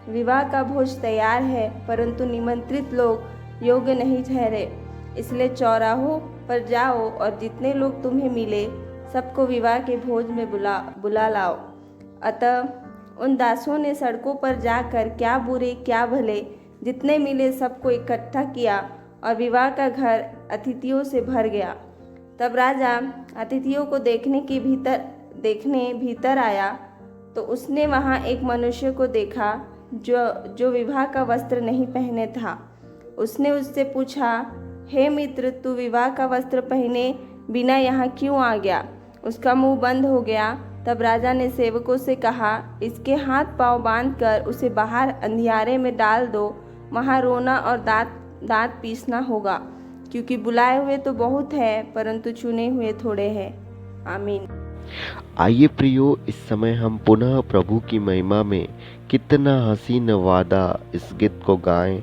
विवाह का भोज तैयार है, परंतु निमंत्रित लोग योग्य नहीं ठहरे, इसलिए चौराहों पर जाओ और जितने लोग तुम्हें मिले सबको विवाह के भोज में बुला लाओ। अतः उन दासों ने सड़कों पर जाकर क्या बुरे क्या भले जितने मिले सबको इकट्ठा किया और विवाह का घर अतिथियों से भर गया। तब राजा अतिथियों को देखने भीतर आया तो उसने वहाँ एक मनुष्य को देखा जो विवाह का वस्त्र नहीं पहने था। उसने उससे पूछा, हे मित्र, तू विवाह का वस्त्र पहने बिना यहाँ क्यों आ गया? उसका मुंह बंद हो गया। तब राजा ने सेवकों से कहा, इसके हाथ पांव बांधकर उसे बाहर अंधियारे में डाल दो, वहाँ रोना और दांत पीसना होगा, क्योंकि बुलाए हुए तो बहुत है परंतु चुने हुए थोड़े हैं। आमीन। आइए प्रियो, इस समय हम पुनः प्रभु की महिमा में कितना हसीन वादा इस गीत को गाएं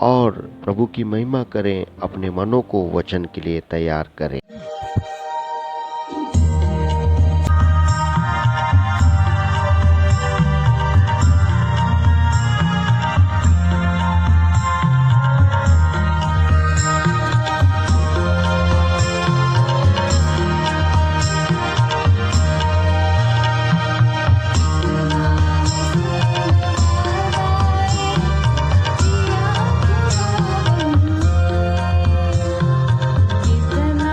और प्रभु की महिमा करें, अपने मनों को वचन के लिए तैयार करें। कितना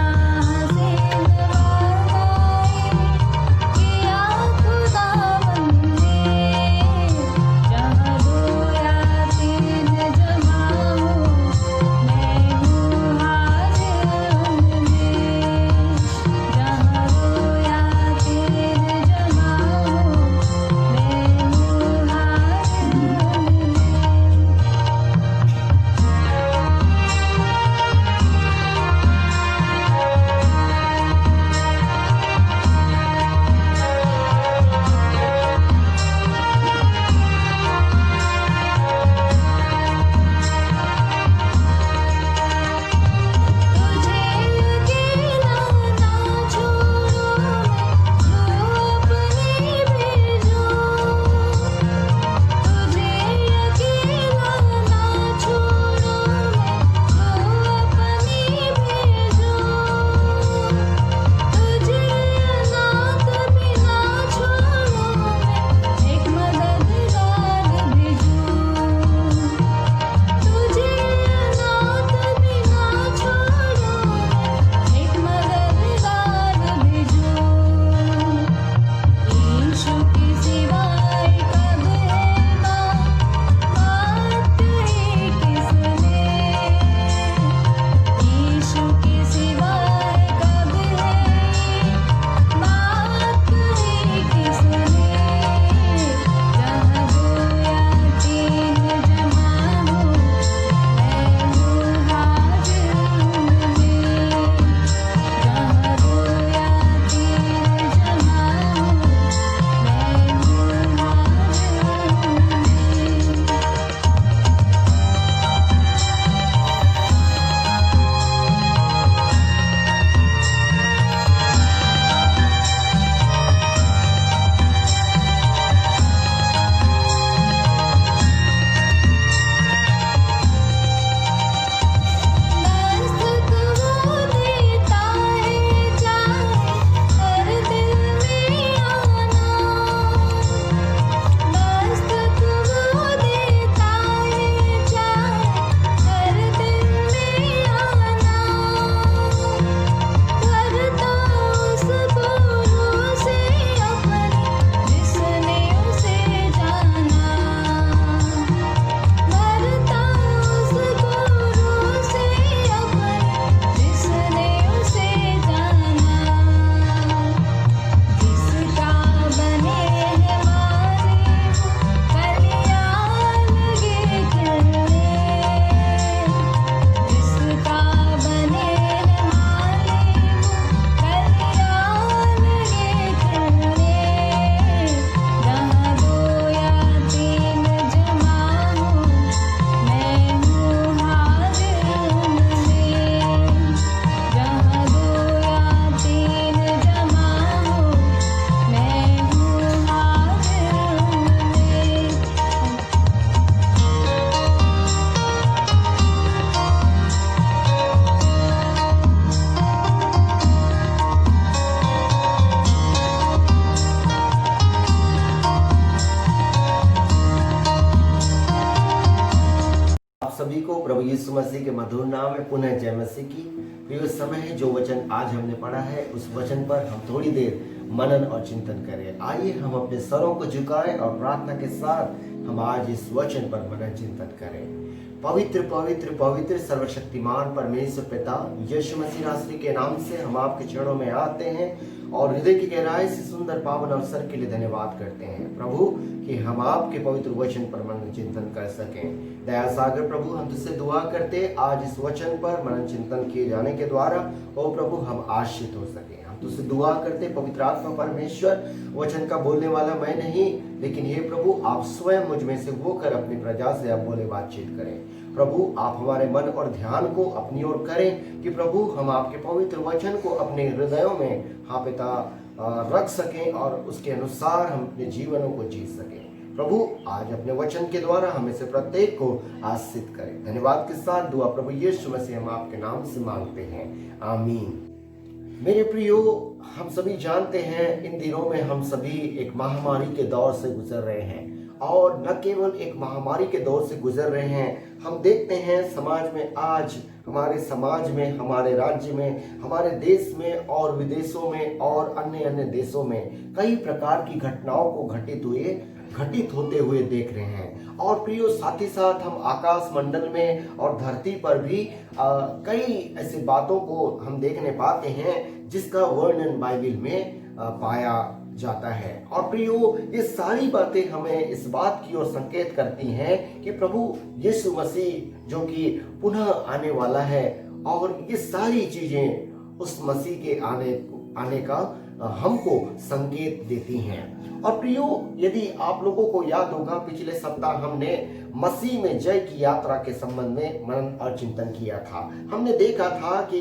सभी को प्रभु यीशु मसीह के मधुर नाम में पुनः जय मसीह की। प्रिय समय है, जो वचन आज हमने पढ़ा है उस वचन पर हम थोड़ी देर मनन और चिंतन करें। आइए हम अपने सरों को झुकाएं और प्रार्थना के साथ हम आज इस वचन पर मनन चिंतन करें। पवित्र पवित्र पवित्र सर्वशक्तिमान परमेश्वर पिता यीशु मसीह नासरी के नाम से हम आपके चरणों में आते हैं और हृदय की गहराई से सुंदर पावन अवसर के लिए धन्यवाद करते हैं प्रभु कि हम आपके पवित्र वचन पर मनन चिंतन कर सकें। दया सागर प्रभु, हम तुझसे दुआ करते आज इस वचन पर मनन चिंतन किए जाने के द्वारा ओ प्रभु हम आशीषित हो सके। हम तुझसे दुआ करते पवित्र आत्मा परमेश्वर, वचन का बोलने वाला मैं नहीं लेकिन हे प्रभु आप स्वयं मुझ में से होकर अपनी प्रजा से आप बोले बातचीत करें। प्रभु आप हमारे मन और ध्यान को अपनी ओर करें कि प्रभु हम आपके पवित्र वचन को अपने हृदयों में हाँ पिता रख सकें और उसके अनुसार हम अपने जीवनों को जी सकें। प्रभु आज अपने वचन के द्वारा हमें से प्रत्येक को आशीषित करें। धन्यवाद के साथ दुआ प्रभु यीशु मसीह हम आपके नाम से मांगते हैं, आमीन। मेरे प्रियो, हम सभी जानते हैं इन दिनों में हम सभी एक महामारी के दौर से गुजर रहे हैं और न केवल एक महामारी के दौर से गुजर रहे हैं, हम देखते हैं समाज में आज हमारे समाज में, हमारे राज्य में, हमारे देश में और विदेशों में और अन्य देशों में कई प्रकार की घटनाओं को घटित होते हुए देख रहे हैं। और प्रियो साथ ही साथ हम आकाश मंडल में और धरती पर भी कई ऐसी बातों को हम देखने पाते हैं जिसका वर्णन बाइबल में पाया जाता है। और प्रियो ये सारी बातें हमें इस बात की ओर संकेत करती हैं कि प्रभु यीशु मसीह जो कि पुनः आने वाला है और ये सारी चीजें उस मसीह के आने का हमको संकेत देती हैं। और प्रियो यदि आप लोगों को याद होगा पिछले सप्ताह हमने मसीह में जय की यात्रा के संबंध में मनन और चिंतन किया था। हमने देखा था कि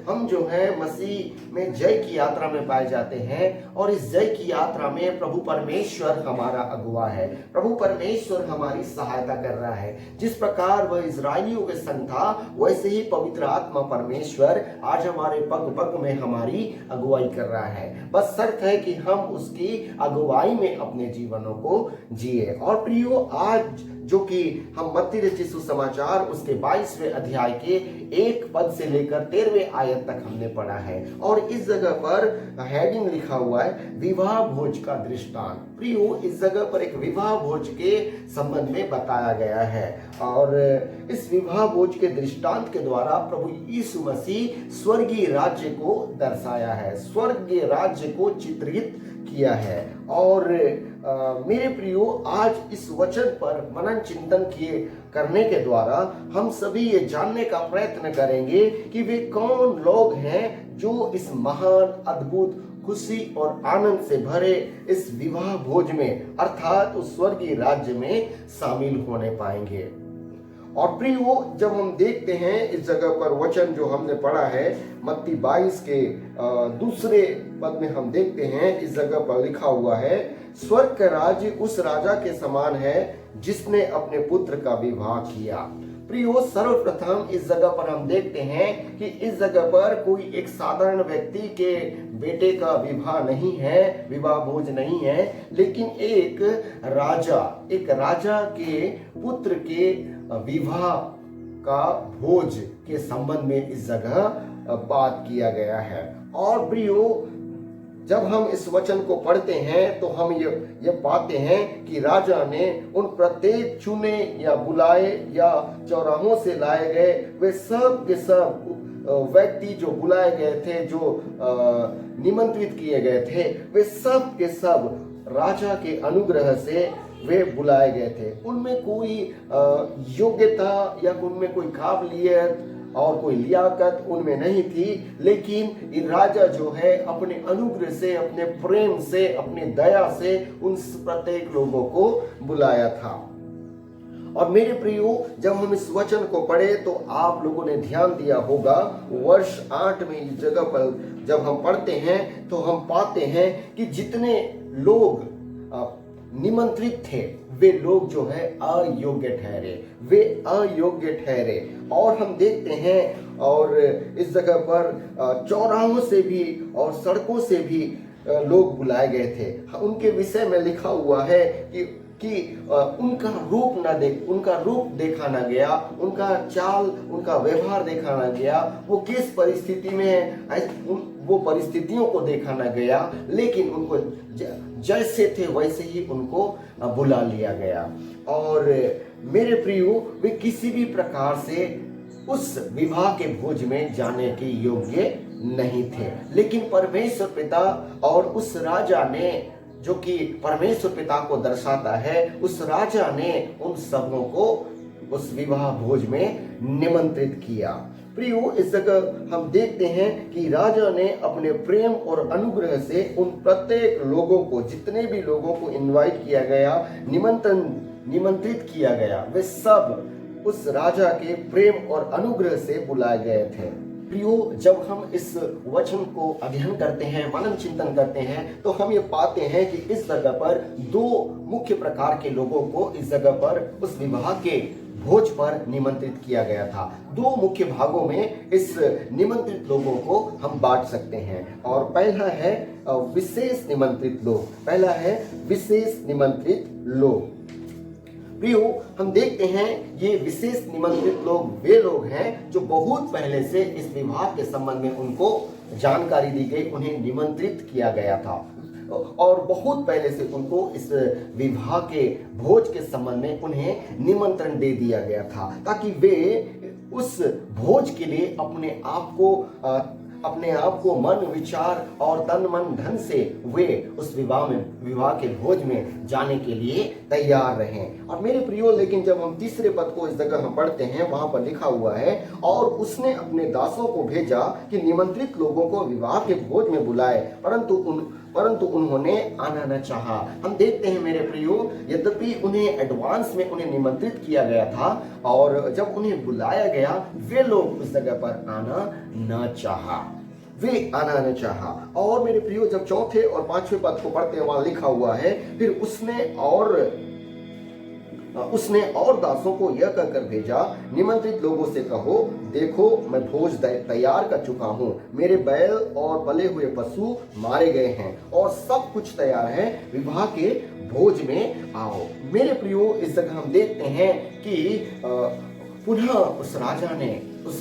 हम जो है मसीह में जय की यात्रा में पाए जाते हैं और इस जय की यात्रा में प्रभु परमेश्वर हमारा अगुवा है। प्रभु परमेश्वर हमारी सहायता कर रहा है। जिस प्रकार वह इजरायलियों के संग था वैसे ही पवित्र आत्मा परमेश्वर आज हमारे पग पग में हमारी अगुवाई कर रहा है। बस शर्त है कि हम उसकी अगुवाई में अपने जीवनों को जिए। और प्रियो आज जो कि हम मत्ती रचित सुसमाचार उसके 22वें अध्याय के 1 पद से लेकर 13वें आयत तक हमने पढ़ा है और इस जगह पर हेडिंग लिखा हुआ है विवाह भोज का दृष्टांत। प्रियो इस जगह पर एक विवाह भोज के संबंध में बताया गया है और इस विवाह भोज के दृष्टांत के द्वारा प्रभु यीशु मसीह स्वर्गीय राज्य को दर्शाया है, स्वर्गीय राज्य को चित्रित किया है। और मेरे प्रियो आज इस वचन पर मनन चिंतन करने के द्वारा हम सभी ये जानने का प्रयत्न करेंगे कि वे कौन लोग हैं जो इस महान अद्भुत खुशी और आनंद से भरे इस विवाह भोज में अर्थात उस स्वर्गीय राज्य में शामिल होने पाएंगे। और प्रियो जब हम देखते हैं इस जगह पर वचन जो हमने पढ़ा है मत्ती 22 के 2 पद में हम देखते हैं इस जगह पर लिखा हुआ है स्वर्ग का राज्य उस राजा के समान है जिसने अपने पुत्र का विवाह किया। प्रियो सर्वप्रथम इस जगह पर हम देखते हैं कि इस जगह पर कोई एक साधारण व्यक्ति के बेटे का विवाह नहीं है, विवाह भोज नहीं है, लेकिन एक राजा के पुत्र के विवाह का भोज के संबंध में इस जगह बात किया गया है। और प्रियो जब हम इस वचन को पढ़ते हैं तो हम ये पाते हैं कि राजा ने उन प्रत्येक चुने या बुलाए या चौराहों से लाए गए वे सब के सब व्यक्ति जो बुलाए गए थे, जो निमंत्रित किए गए थे, वे सब के सब राजा के अनुग्रह से वे बुलाए गए थे। उनमें कोई योग्यता या उनमें कोई काबिलियत और कोई लियाकत उनमें नहीं थी, लेकिन ये राजा जो है अपने अनुग्रह से, अपने प्रेम से, अपनी दया से उन प्रत्येक लोगों को बुलाया था। और मेरे प्रियो जब हम इस वचन को पढ़े तो आप लोगों ने ध्यान दिया होगा वर्ष 8 में इस जगह पर जब हम पढ़ते हैं तो हम पाते हैं कि जितने लोग निमंत्रित थे वे लोग जो है अयोग्य ठहरे। और हम देखते हैं और इस जगह पर चौराहों से भी और सड़कों से भी लोग बुलाए गए थे। उनके विषय में लिखा हुआ है कि कि उनका रूप देखा ना गया, उनका चाल, उनका व्यवहार देखा ना गया, वो किस परिस्थिति में है वो परिस्थितियों को देखा ना गया, लेकिन उनको जैसे थे वैसे ही उनको बुला लिया गया। और मेरे प्रियो, वे किसी भी प्रकार से उस विवाह के भोज में जाने के योग्य नहीं थे, लेकिन परमेश्वर पिता और उस राजा ने, जो कि परमेश्वर पिता को दर्शाता है, उस राजा ने उन सबों को उस विवाह भोज में निमंत्रित किया। प्रियो, इस जगह हम देखते हैं कि राजा ने अपने प्रेम और अनुग्रह से उन प्रत्येक लोगों को, जितने भी लोगों को इनवाइट किया गया, निमंत्रित किया गया, वे सब उस राजा के प्रेम और अनुग्रह से बुलाए गए थे। प्रियो, जब हम इस वचन को अध्ययन करते हैं, मनन चिंतन करते हैं, तो हम ये पाते हैं कि इस जगह पर दो मुख्य प्रकार के लोगों को इस जगह पर उस विवाह के भोज पर निमंत्रित किया गया था। दो मुख्य भागों में इस निमंत्रित लोगों को हम बांट सकते हैं। और पहला है विशेष निमंत्रित लोग। पहला है विशेष निमंत्रित लोग। प्रियो, हम देखते हैं ये विशेष निमंत्रित लोग वे लोग हैं जो बहुत पहले से इस विवाह के संबंध में उनको जानकारी दी गई, उन्हें निमंत्रित किया गया था और बहुत पहले से उनको इस विवाह के भोज के संबंध में उन्हें निमंत्रण दे दिया गया था, ताकि वे उस भोज के लिए अपने आप को मन, विचार और तन मन धन से वे उस विवाह के भोज में जाने के लिए तैयार रहें। और मेरे प्रियो, लेकिन जब हम तीसरे पद को इस जगह हम पढ़ते हैं, वहां पर लिखा हुआ है, और उसने अपने दासों को भेजा कि निमंत्रित लोगों को विवाह के भोज में बुलाए, परंतु उन्होंने आना न चाहा। हम देखते हैं मेरे प्रियो, यद्यपि उन्हें एडवांस में उन्हें निमंत्रित किया गया था और जब उन्हें बुलाया गया, वे लोग उस जगह पर आना न चाहा। और मेरे प्रियो, जब चौथे और पांचवें पद को पढ़ते हैं, वहां लिखा हुआ है, फिर उसने और दासों को यह कहकर भेजा, निमंत्रित लोगों से कहो, देखो मैं भोज तैयार कर चुका हूँ, मेरे बैल और पले हुए पशु मारे गए हैं और सब कुछ तैयार है, विवाह के भोज में आओ। मेरे प्रियो, इस जगह हम देखते हैं कि पुनः उस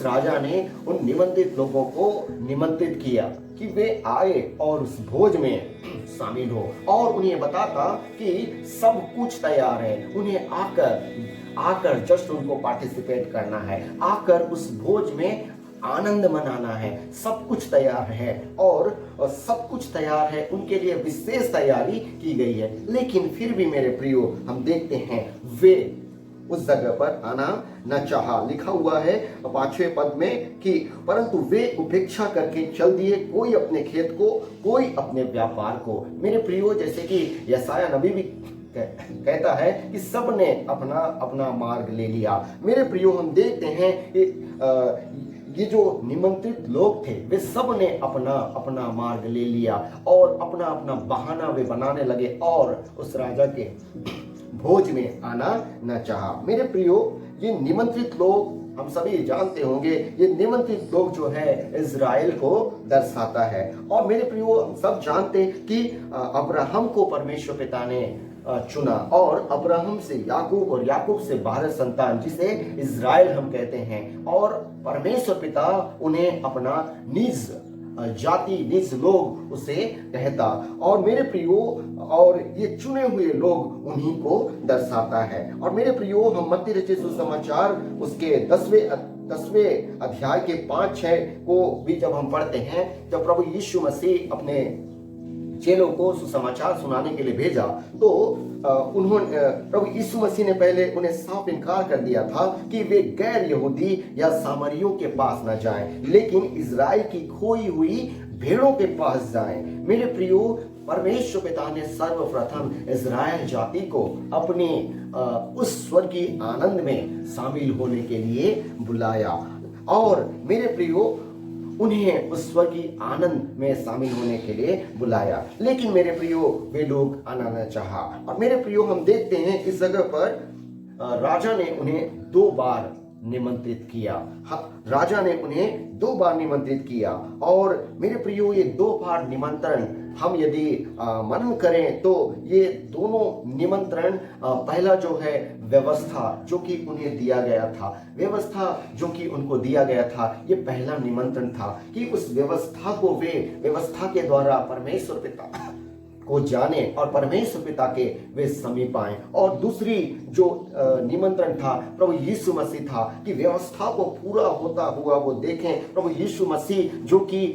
राजा ने उन निमंत्रित लोगों को निमंत्रित किया कि वे आए और उस भोज में शामिल हो, और उन्हें बताता कि सब कुछ तैयार है, उन्हें आकर जस्ट उनको पार्टिसिपेट करना है, आकर उस भोज में आनंद मनाना है, सब कुछ तैयार है और सब कुछ तैयार है, उनके लिए विशेष तैयारी की गई है। लेकिन फिर भी मेरे प्रियो, हम देखते हैं वे उस जगह पर आना न चाहा। लिखा हुआ है 5वें पद में कि परंतु वे उपेक्षा करके चल दिए, कोई अपने खेत को, कोई अपने व्यापार को। मेरे प्रियो, जैसे कि यशाया नबी भी कहता है कि सब ने अपना अपना मार्ग ले लिया। मेरे प्रियो, हम देखते हैं ये जो निमंत्रित लोग थे, वे सब ने अपना अपना मार्ग ले लिया और अपना अपना बहाना वे बनाने लगे और उस राजा के भोज में आना न चाहा। मेरे प्रियो, ये निमंत्रित लोग, हम सभी जानते होंगे, ये निमंत्रित लोग जो है इज़राइल को दर्शाता है। और मेरे प्रियो, हम सब जानते कि अब्राहम को परमेश्वर पिता ने चुना और अब्राहम से याकूब और याकूब से 12 संतान, जिसे इज़राइल हम कहते हैं, और परमेश्वर पिता उन्हें अपना निज जाति, निज लोग उसे कहता। और मेरे प्रियो, और ये चुने हुए लोग उन्हीं को दर्शाता है। और मेरे प्रियो, हम मत्ती रचित सुसमाचार उसके 10वें अध्याय के 5-6 को भी जब हम पढ़ते हैं, जब प्रभु यीशु मसीह अपने चेलों को सुसमाचार सुनाने के लिए भेजा, तो उन्होंने प्रभु यीशु मसीह ने पहले उन्हें साफ इनकार कर दिया था कि वे गैर यहूदी या सामरियों के पास न जाएं, लेकिन इज़राइल की खोई हुई भेड़ों के पास जाएं। मेरे प्रियो, परमेश्वर पिता ने सर्वप्रथम इज़राइल जाति को अपने उस स्वर्गीय आनंद में शामिल होने के लिए बुलाया और मेरे प्रियो, उन्हें उस स्वर्गीय आनंद में शामिल होने के लिए बुलाया। लेकिन मेरे प्रियो, वे लोग आना न चाहा। और मेरे प्रियो, हम देखते हैं इस जगह पर राजा ने उन्हें 2 बार निमंत्रित किया। राजा ने उन्हें 2 बार निमंत्रित किया। और मेरे प्रियो, ये 2 बार निमंत्रण हम यदि मनन करें तो ये दोनों निमंत्रण, पहला जो है व्यवस्था जो कि उन्हें दिया गया था, व्यवस्था जो कि उनको दिया गया था, ये पहला निमंत्रण था कि उस व्यवस्था को वे व्यवस्था के द्वारा परमेश्वर पिता को जाने और परमेश्वर पिता के वे समीप आए। और दूसरी जो निमंत्रण था प्रभु यीशु मसीह था कि व्यवस्था को पूरा होता हुआ वो देखें। प्रभु यीशु मसीह जो कि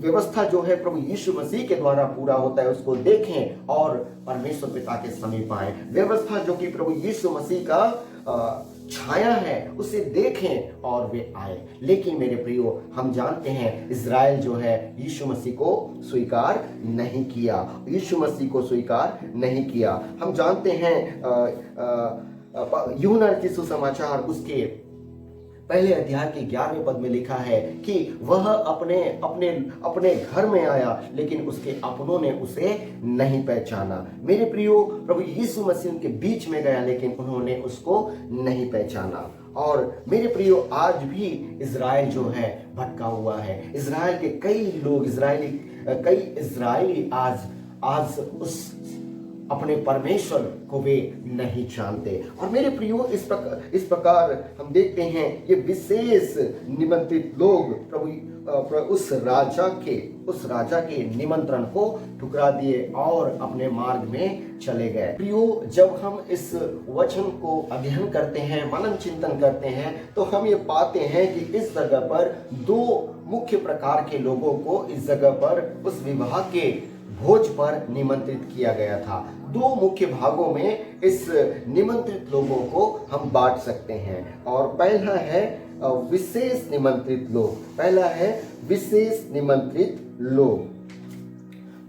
व्यवस्था जो है प्रभु यीशु मसीह के द्वारा पूरा होता है उसको देखें और परमेश्वर पिता के समीप आए। व्यवस्था जो कि प्रभु यीशु मसीह का छाया है उसे देखें और वे आए। लेकिन मेरे प्रियो, हम जानते हैं इज़राइल जो है यीशु मसीह को स्वीकार नहीं किया, यीशु मसीह को स्वीकार नहीं किया। हम जानते हैं यूहन्ना के सुसमाचार उसके पहले अध्याय के 11वें पद में लिखा है कि वह अपने घर में आया लेकिन उसके अपनों ने उसे नहीं पहचाना। मेरे प्रियो, प्रभु यीशु मसीह उनके बीच में गया लेकिन उन्होंने उसको नहीं पहचाना। और मेरे प्रियो, आज भी इज़राइल जो है भटका हुआ है। इज़राइल के कई लोग, कई इज़राइली आज उस अपने परमेश्वर को वे नहीं जानते। और मेरे प्रियो, इस प्रकार हम देखते हैं ये विशेष निमंत्रित लोग उस राजा के निमंत्रण को ठुकरा दिए और अपने मार्ग में चले गए। प्रियो, जब हम इस वचन को अध्ययन करते हैं, मनन चिंतन करते हैं, तो हम ये पाते हैं कि इस जगह पर 2 मुख्य प्रकार के लोगों को इस जगह पर उस विवाह के भोज पर निमंत्रित किया गया था। 2 मुख्य भागों में इस निमंत्रित लोगों को हम बांट सकते हैं। और पहला है विशेष निमंत्रित लोग। पहला है विशेष निमंत्रित लोग।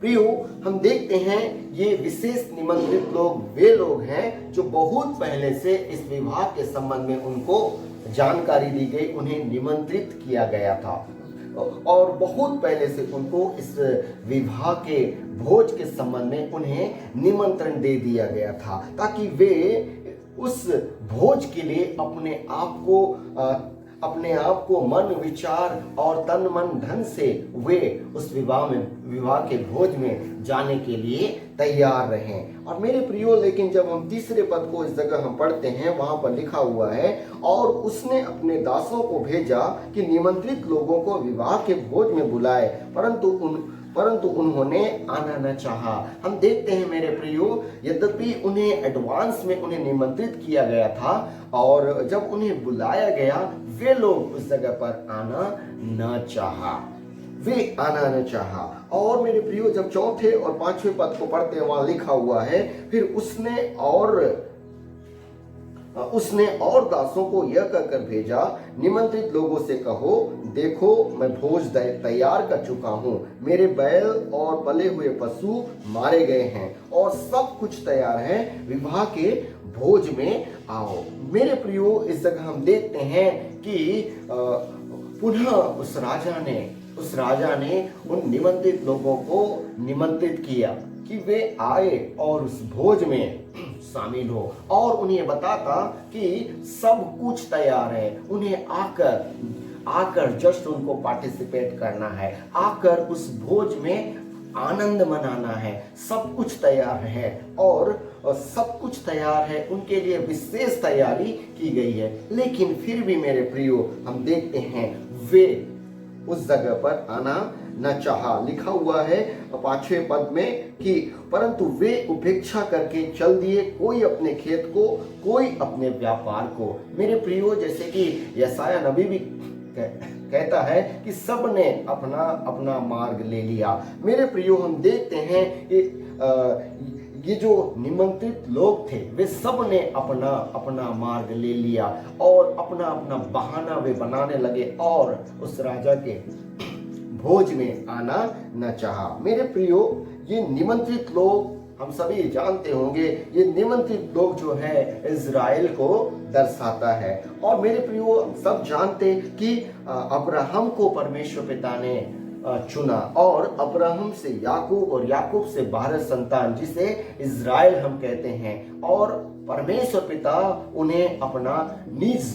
प्रियो, हम देखते हैं ये विशेष निमंत्रित लोग वे लोग हैं जो बहुत पहले से इस विवाह के संबंध में उनको जानकारी दी गई, उन्हें निमंत्रित किया गया था और बहुत पहले से उनको इस विवाह के भोज के संबंध में उन्हें निमंत्रण दे दिया गया था ताकि वे उस भोज के लिए अपने आप को मन विचार और तन मन धन से वे उस विवाह के भोज में जाने के लिए तैयार रहें। और मेरे प्रियो, लेकिन जब हम तीसरे पद को इस जगह हम पढ़ते हैं, वहां पर लिखा हुआ है, और उसने अपने दासों को भेजा कि निमंत्रित लोगों को विवाह के भोज में बुलाए, परंतु उन्होंने आना न चाहा। हम देखते हैं मेरे प्रियो, यद्यपि उन्हें एडवांस में उन्हें निमंत्रित किया गया था और जब उन्हें बुलाया गया वे लोग उस जगह पर आना न चाहा। और मेरे प्रियो, जब 4थे और 5वें पद को पढ़ते हैं, वहां लिखा हुआ है, फिर उसने और दासों को यह कहकर भेजा, निमंत्रित लोगों से कहो, देखो मैं भोज तैयार कर चुका हूँ, मेरे बैल और पले हुए पशु मारे गए हैं और सब कुछ तैयार है, विवाह के भोज में आओ। मेरे प्रियो, इस जगह हम देखते हैं कि पुनः उस राजा ने उन निमंत्रित लोगों को निमंत्रित किया कि वे आए और उस भोज में शामिल हो और उन्हें बताता कि सब कुछ तैयार है, उन्हें आकर जस्ट उनको पार्टिसिपेट करना है, आकर उस भोज में आनंद मनाना है। सब कुछ तैयार है और सब कुछ तैयार है, उनके लिए विशेष तैयारी की गई है। लेकिन फिर भी मेरे प्रियो, हम देखते हैं वे उस जगह पर आना न चाहा। लिखा हुआ है 5वें पद में कि परंतु वे उपेक्षा करके चल दिए, कोई अपने खेत को, कोई अपने व्यापार को। मेरे प्रियो, जैसे कि यशायाह नबी भी कहता है कि सब ने अपना अपना मार्ग ले लिया। मेरे प्रियो, हम देखते हैं ये जो निमंत्रित लोग थे वे सब ने अपना अपना मार्ग ले लिया और अपना अपना बहाना वे बनाने लगे और उस राजा के भोज में आना न चाहा। मेरे प्रियो, ये निमंत्रित लोग हम सभी जानते होंगे, ये निमंत्रित लोग जो है इज़राइल को दर्शाता है। और मेरे प्रियो, सब जानते कि अब्राहम को परमेश्वर पिता ने चुना और अब्राहम से याकूब और याकूब से 12 संतान जिसे इज़राइल हम कहते हैं, और परमेश्वर पिता उन्हें अपना निज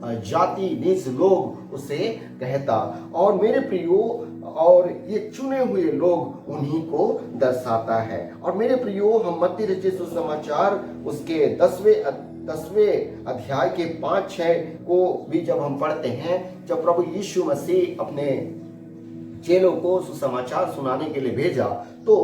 जाति निज लोग उसे कहता। और मेरे प्रियो, और ये चुने हुए लोग उन्हीं को दर्शाता है। और मेरे प्रियो, हम मत्ती रचित सुसमाचार उसके 10वें अध्याय के 5-6 को भी जब हम पढ़ते हैं, जब प्रभु यीशु मसीह अपने चेलों को सुसमाचार सुनाने के लिए भेजा, तो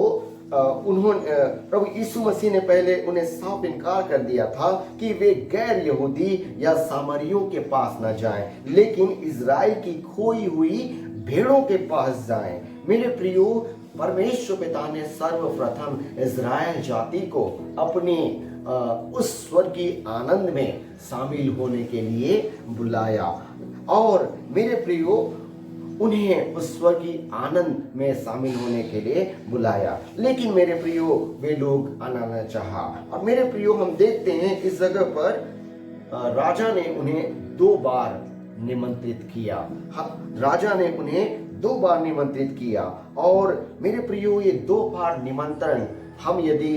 उन्होंने प्रभु यीशु मसीह ने पहले उन्हें साफ इनकार कर दिया था कि वे गैर यहूदी या सामरियों के पास न जाएं, लेकिन इज़राइल की खोई हुई भेड़ों के पास जाएं। मेरे प्रियो, परमेश्वर पिता ने सर्वप्रथम इज़राइल जाति को अपनी उस स्वर्गीय आनंद में शामिल होने के लिए बुलाया, और मेरे प्रियो, उन्हें उस स्वर्गीय आनंद में शामिल होने के लिए बुलाया। लेकिन मेरे प्रियो, वे लोग आना न चाहा। और मेरे प्रियो, हम देखते हैं इस जगह पर राजा ने उन्हें 2 बार निमंत्रित किया। राजा ने उन्हें 2 बार निमंत्रित किया। और मेरे प्रियो, ये 2 बार निमंत्रण हम यदि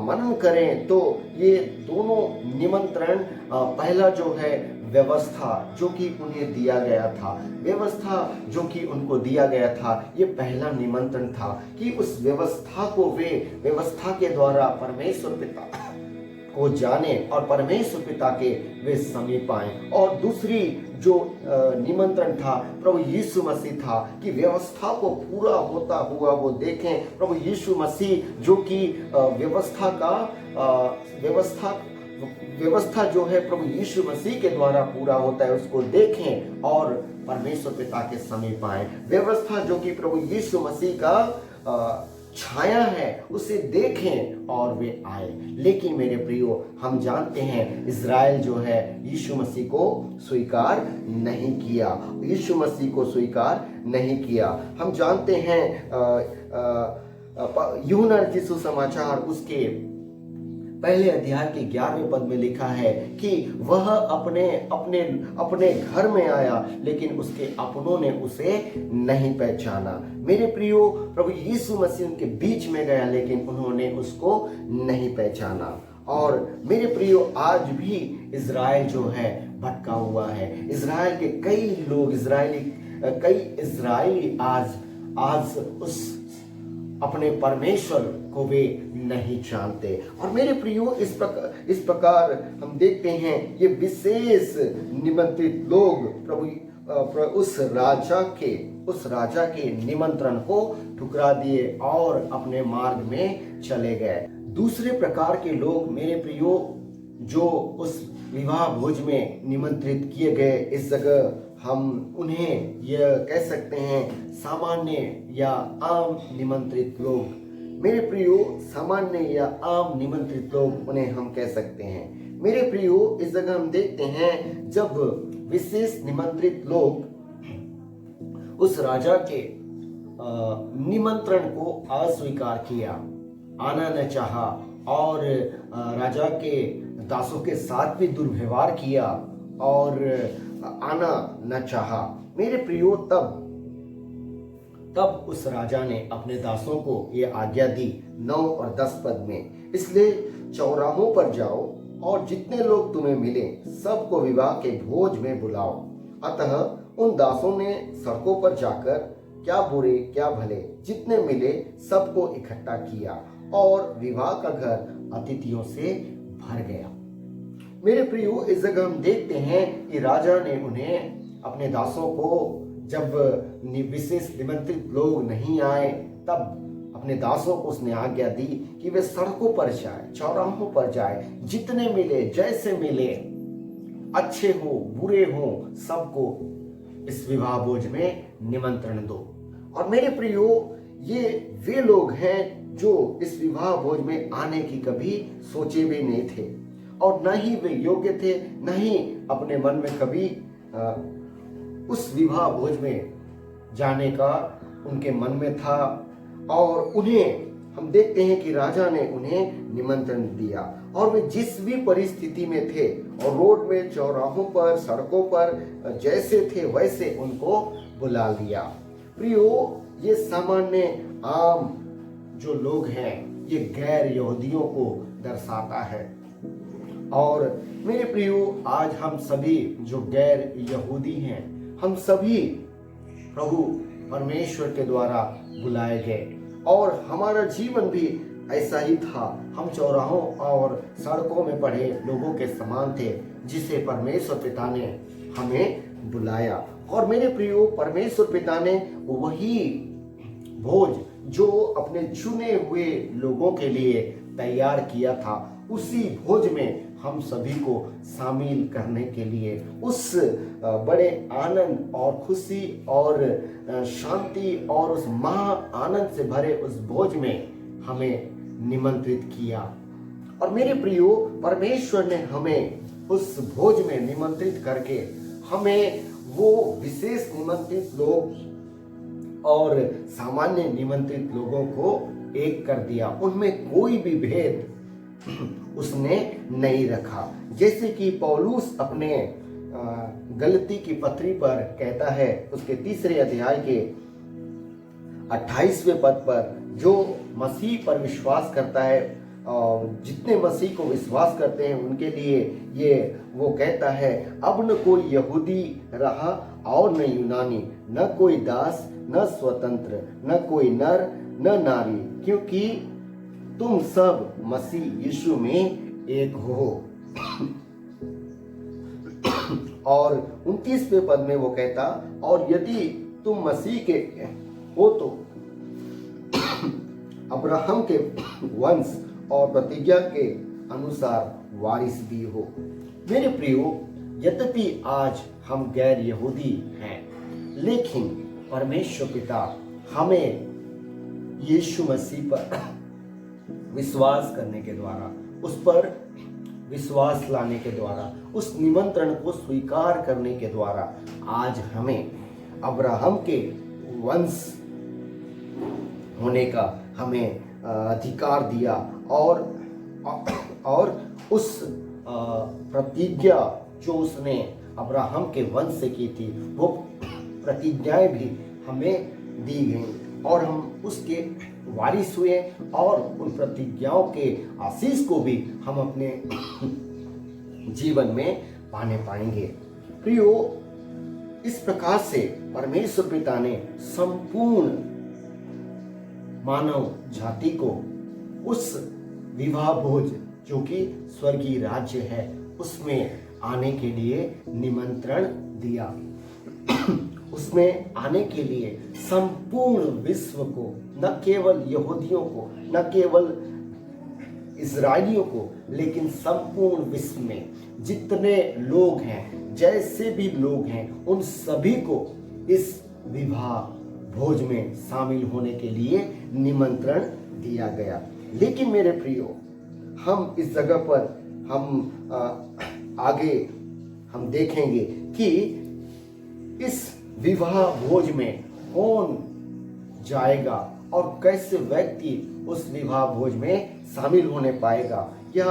मनन करें तो ये दोनों निमंत्रण, पहला जो है व्यवस्था जो कि उन्हें दिया गया था, व्यवस्था जो कि उनको दिया गया था, ये पहला निमंत्रण था कि उस व्यवस्था को वे व्यवस्था के द्वारा परमेश्वर पिता को जाने और परमेश्वर पिता के वे समीप आए। और दूसरी जो निमंत्रण था प्रभु यीशु मसीह था कि व्यवस्था को पूरा होता हुआ वो देखें। प्रभु यीशु मसीह जो कि व्यवस्था जो है प्रभु यीशु मसीह के द्वारा पूरा होता है, उसको देखें और परमेश्वर पिता के समीप आए। व्यवस्था जो कि प्रभु यीशु मसीह का छाया है, उसे देखें और वे आए। लेकिन मेरे प्रियो, हम जानते हैं इज़राइल जो है यीशु मसीह को स्वीकार नहीं किया, यीशु मसीह को स्वीकार नहीं किया। हम जानते हैं यूहन्ना रचित सुसमाचार उसके पहले अध्याय के 11वें पद में लिखा है कि वह अपने घर में आया, लेकिन उसके अपनों ने उसे नहीं पहचाना। मेरे प्रियो, प्रभु यीशु मसीह उनके बीच में गया, लेकिन उन्होंने उसको नहीं पहचाना। और मेरे प्रियो, आज भी इज़राइल जो है भटका हुआ है। इज़राइल के कई इज़राइली आज उस अपने परमेश्वर को वे नहीं जानते। और मेरे प्रियो, इस प्रकार हम देखते हैं ये विशेष निमंत्रित लोग उस राजा के निमंत्रण को ठुकरा दिए और अपने मार्ग में चले गए। दूसरे प्रकार के लोग मेरे प्रियो, जो उस विवाह भोज में निमंत्रित किए गए, इस जगह हम उन्हें यह कह सकते हैं सामान्य या आम निमंत्रित लोग। मेरे प्रियो, सामान्य या आम निमंत्रित लोग उन्हें हम कह सकते हैं। मेरे प्रियो, इस जगह हम देखते हैं जब विशेष निमंत्रित लोग उस राजा के निमंत्रण को अस्वीकार किया, आना न चाहा और राजा के दासों के साथ भी दुर्व्यवहार किया और आना न चाहा। मेरे प्रियो, तब उस राजा ने अपने दासों को ये आज्ञा दी 9 और 10 पद में, इसलिए चौराहों पर जाओ और जितने लोग तुम्हें मिले सबको विवाह के भोज में बुलाओ। अतः उन दासों ने सड़कों पर जाकर क्या बुरे क्या भले जितने मिले सबको इकट्ठा किया और विवाह का घर अतिथियों से भर गया। मेरे प्रियो, इस जगह हम देखते हैं कि राजा ने उन्हें अपने दासों को, जब विशेष निमंत्रित लोग नहीं आए, तब अपने दासों को उसने आज्ञा दी कि वे सड़कों पर जाए, चौराहों पर जाए, जितने मिले जैसे मिले, अच्छे हो बुरे हो, सबको इस विवाह भोज में निमंत्रण दो। और मेरे प्रियो, ये वे लोग हैं जो इस विवाह भोज में आने की कभी सोचे भी नहीं थे और न ही वे योग्य थे, न ही अपने मन में कभी उस विवाह भोज में जाने का उनके मन में था। और उन्हें हम देखते हैं कि राजा ने उन्हें निमंत्रण दिया और वे जिस भी परिस्थिति में थे और रोड में, चौराहों पर, सड़कों पर जैसे थे वैसे उनको बुला लिया। प्रियो, ये सामान्य आम जो लोग हैं, ये गैर यहूदियों को दर्शाता है। और मेरे प्रियो, आज हम सभी जो गैर यहूदी हैं, हम सभी प्रभु परमेश्वर के द्वारा बुलाए गए और हमारा जीवन भी ऐसा ही था। हम चौराहों और सड़कों में पड़े लोगों के समान थे, जिसे परमेश्वर पिता ने हमें बुलाया। और मेरे प्रियो, परमेश्वर पिता ने वही भोज जो अपने चुने हुए लोगों के लिए तैयार किया था, उसी भोज में हम सभी को शामिल करने के लिए, उस बड़े आनंद और खुशी और शांति और उस महा आनंद से भरे उस भोज में हमें निमंत्रित किया। और मेरे प्रियो, परमेश्वर ने हमें उस भोज में निमंत्रित करके हमें वो विशेष निमंत्रित लोग और सामान्य निमंत्रित लोगों को एक कर दिया। उनमें कोई भी भेद उसने नहीं रखा। जैसे कि पौलुस अपने गलती की पत्री पर कहता है, उसके 3 अध्याय के 28वें पद पर, जो मसीह पर विश्वास करता है, जितने मसीह को विश्वास करते हैं उनके लिए ये वो कहता है, अब न कोई यहूदी रहा और न यूनानी, न कोई दास न स्वतंत्र, न कोई नर न नारी, क्योंकि तुम सब मसीह यीशु में एक हो। और 29वें पद में वो कहता, और यदि तुम मसीह के हो तो अब्राहम के वंश और प्रतिज्ञा के अनुसार वारिस भी हो। मेरे प्रियो, यद्यपि आज हम गैर यहूदी हैं, लेकिन परमेश्वर पिता हमें यीशु मसीह पर विश्वास करने के द्वारा, उस पर विश्वास लाने के द्वारा, उस निमंत्रण को स्वीकार करने के द्वारा आज हमें अब्राहम के वंश होने का हमें अधिकार दिया। और उस प्रतिज्ञा जो उसने अब्राहम के वंश से की थी, वो प्रतिज्ञाएं भी हमें दी गई और हम उसके वारिस हुए और उन प्रतिज्ञाओं के आशीष को भी हम अपने जीवन में पाने पाएंगे। प्रियो, इस प्रकार से परमेश्वर पिता ने संपूर्ण मानव जाति को उस विवाह भोज जो कि स्वर्गीय राज्य है उसमें आने के लिए निमंत्रण दिया। उसमें आने के लिए संपूर्ण विश्व को, न केवल यहूदियों को, न केवल इजरायलियों को, लेकिन संपूर्ण विश्व में जितने लोग हैं, जैसे भी लोग हैं, उन सभी को इस विवाह भोज में शामिल होने के लिए निमंत्रण दिया गया। लेकिन मेरे प्रियो, हम इस जगह पर आगे हम देखेंगे कि इस विवाह भोज में कौन जाएगा और कैसे व्यक्ति उस विवाह भोज में शामिल होने पाएगा। यह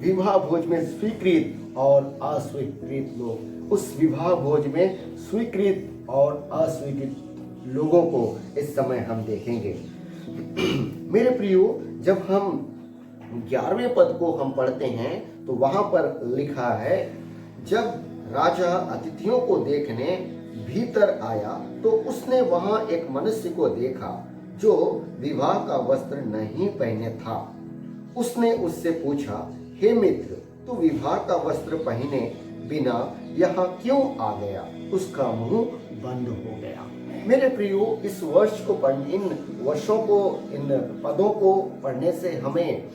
विवाह भोज में स्वीकृत और अस्वीकृत लोग, उस विवाह भोज में स्वीकृत और अस्वीकृत लोगों को इस समय हम देखेंगे। मेरे प्रियो, जब हम 11वें पद को हम पढ़ते हैं तो वहां पर लिखा है, जब राजा अतिथियों को देखने भीतर आया तो उसने वहां एक मनुष्य को देखा जो विवाह का वस्त्र नहीं पहने था। उसने उससे पूछा, हे मित्र, तू विवाह का वस्त्र पहने बिना यहाँ क्यों आ गया? उसका मुंह बंद हो गया। मेरे प्रियो, इस वर्ष को इन वर्षों को, इन पदों को पढ़ने से हमें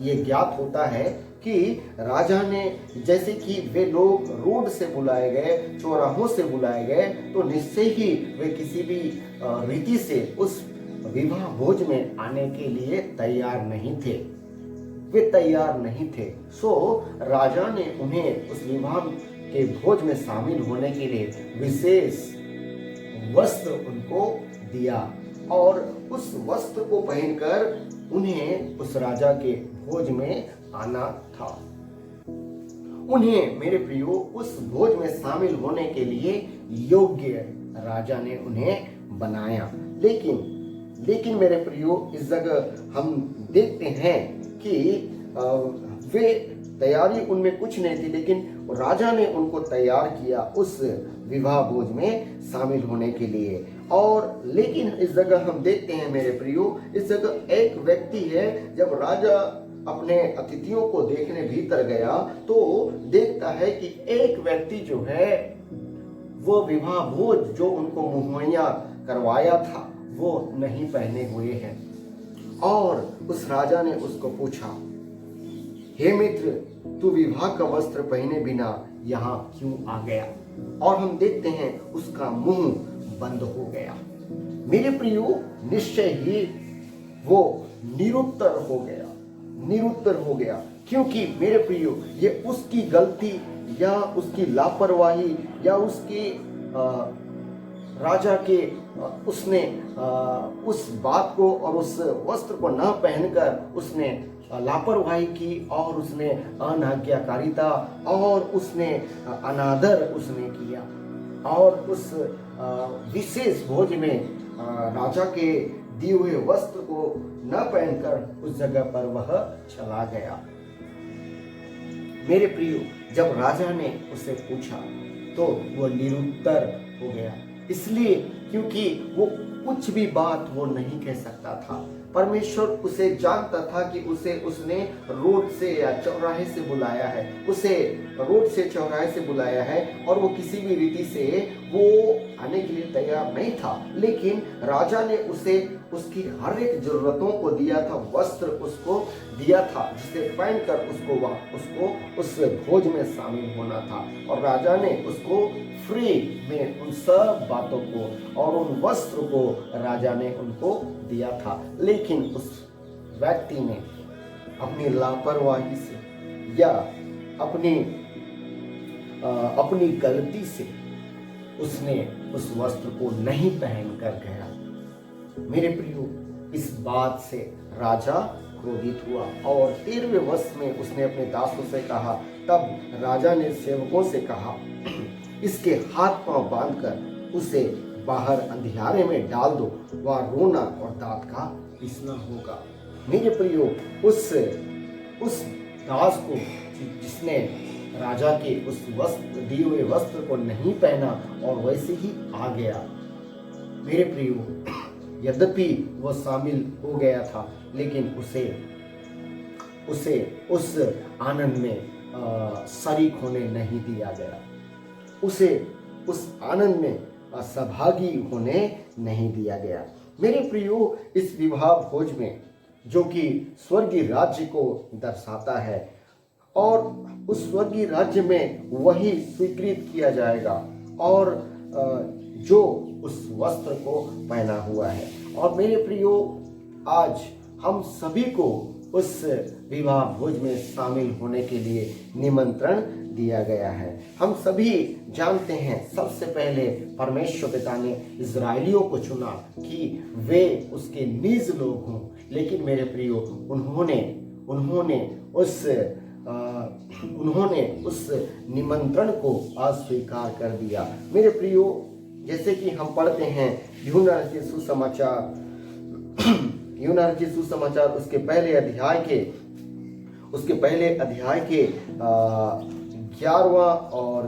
ये ज्ञात होता है कि राजा ने, जैसे कि वे लोग रोड से बुलाए गए, चौराहों से बुलाए गए, तो निश्चय ही वे किसी भी रीति से उस विवाह भोज में आने के लिए तैयार नहीं थे। वे तैयार नहीं थे। सो राजा ने उन्हें उस विवाह के भोज में शामिल होने के लिए विशेष वस्त्र उनको दिया और उस वस्त्र को पहनकर उन्हें उस राजा के भोज में आना था। उन्हें, मेरे प्रियो, उस भोज में शामिल होने के लिए योग्य राजा ने उन्हें बनाया। लेकिन मेरे प्रियो, इस जगह हम देखते हैं कि वे तैयारी उनमें कुछ नहीं थी, लेकिन राजा ने उनको तैयार किया उस विवाह भोज में शामिल होने के लिए। और लेकिन इस जगह हम देखते हैं मेरे प्रियो, इस जगह एक व्यक्ति है, जब राजा अपने अतिथियों को देखने भीतर गया तो देखता है कि एक व्यक्ति जो है वो विवाह भोज जो उनको मुहैया करवाया था वो नहीं पहने हुए हैं। और उस राजा ने उसको पूछा, हे मित्र, तू विवाह का वस्त्र पहने बिना यहाँ क्यों आ गया? और हम देखते हैं उसका मुंह बंद हो गया। मेरे प्रियो, निश्चय ही वो निरुत्तर हो गया, क्योंकि मेरे प्रियो, ये उसकी गलती या उसकी लापरवाही या उसकी राजा के उसने उस बात को और उस वस्त्र को न पहनकर उसने लापरवाही की और उसने अनाज्ञाकारिता और उसने अनादर उसने किया और उस विशेष भोज में राजा के दिए हुए वस्त्र को न पहनकर उस जगह पर वह चला गया। मेरे प्रियो, जब राजा ने उसे पूछा तो वो निरुत्तर हो गया, इसलिए क्योंकि वो कुछ भी बात वो नहीं कह सकता था। परमेश्वर उसे जानता था कि उसने रोड से या चौराहे से बुलाया है, उसे रोड से चौराहे से बुलाया है और वो किसी भी रीति से वो आने के लिए तैयार नहीं था। लेकिन राजा ने उसे उसकी हर एक जरूरतों को दिया था, वस्त्र उसको दिया था जिसे पहनकर उसको उस भोज में शामिल होना था। और राजा ने उसको फ्री में उन सब बातों को और उन वस्त्र को राजा ने उनको दिया था। लेकिन उस व्यक्ति ने अपनी लापरवाही से या अपनी गलती से उसने उस वस्त्र को नहीं पहन कर गया। मेरे प्रियो, इस बात से राजा क्रोधित हुआ और 13वें वर्ष में उसने अपने दासों से कहा। तब राजा ने सेवकों से कहा, इसके हाथ पांव बांधकर उसे बाहर अंधियारे में डाल दो, वह रोना और दांत का पीसना होगा। मेरे प्रियो, उस दास को जिसने राजा के उस दिए हुए वस्त्र को नहीं पहना और वैसे ही आ गया, मेरे प्रियो, यद्यपि वह शामिल हो गया था, लेकिन उसे उस आनंद में शरीक होने नहीं दिया गया, उसे उस आनंद में सहभागी होने नहीं दिया गया। मेरे प्रियो, इस विवाह भोज में जो कि स्वर्गीय राज्य को दर्शाता है और उस स्वर्गीय राज्य में वही स्वीकृत किया जाएगा और जो उस वस्त्र को पहना हुआ है। और मेरे प्रियो, आज हम सभी को उस विवाह भोज में शामिल होने के लिए निमंत्रण दिया गया है। हम सभी जानते हैं, सबसे पहले परमेश्वर पिता ने इजराइलियों को चुना कि वे उसके निज लोग हों, लेकिन मेरे प्रियो, उन्होंने उस निमंत्रण को अस्वीकार कर दिया। मेरे प्रियो, जैसे कि हम पढ़ते हैं यूहन्ना रचित सुसमाचार उसके पहले अध्याय के 11वां और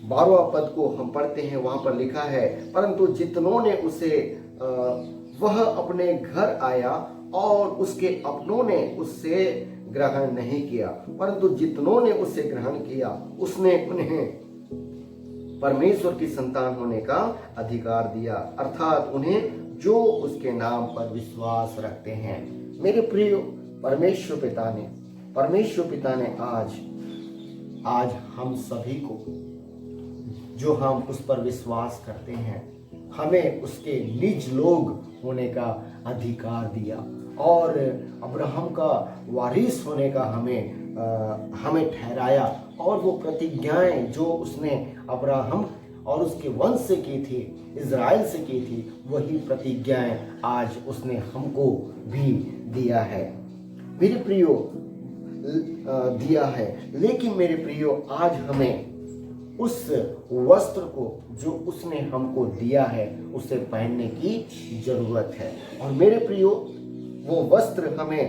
12वां पद को हम पढ़ते हैं। वहां पर लिखा है, परंतु जितनों ने उसे वह अपने घर आया और उसके अपनों ने उससे ग्रहण नहीं किया, परंतु जितनों ने उसे ग्रहण किया उसने उन्हें परमेश्वर की संतान होने का अधिकार दिया, अर्थात उन्हें जो उसके नाम पर विश्वास रखते हैं। मेरे प्रिय, परमेश्वर पिता ने आज हम सभी को, जो हम उस पर विश्वास करते हैं, हमें उसके निज लोग होने का अधिकार दिया और अब्राहम का वारिस होने का हमें ठहराया। और वो प्रतिज्ञाएं जो उसने अब्राहम और उसके वंश से की थी, इज़राइल से की थी, वही प्रतिज्ञाएं आज उसने हमको भी दिया है। मेरे प्रियो, दिया है। लेकिन मेरे प्रियो, आज हमें उस वस्त्र को जो उसने हमको दिया है उसे पहनने की जरूरत है। और मेरे प्रियो, वो वस्त्र हमें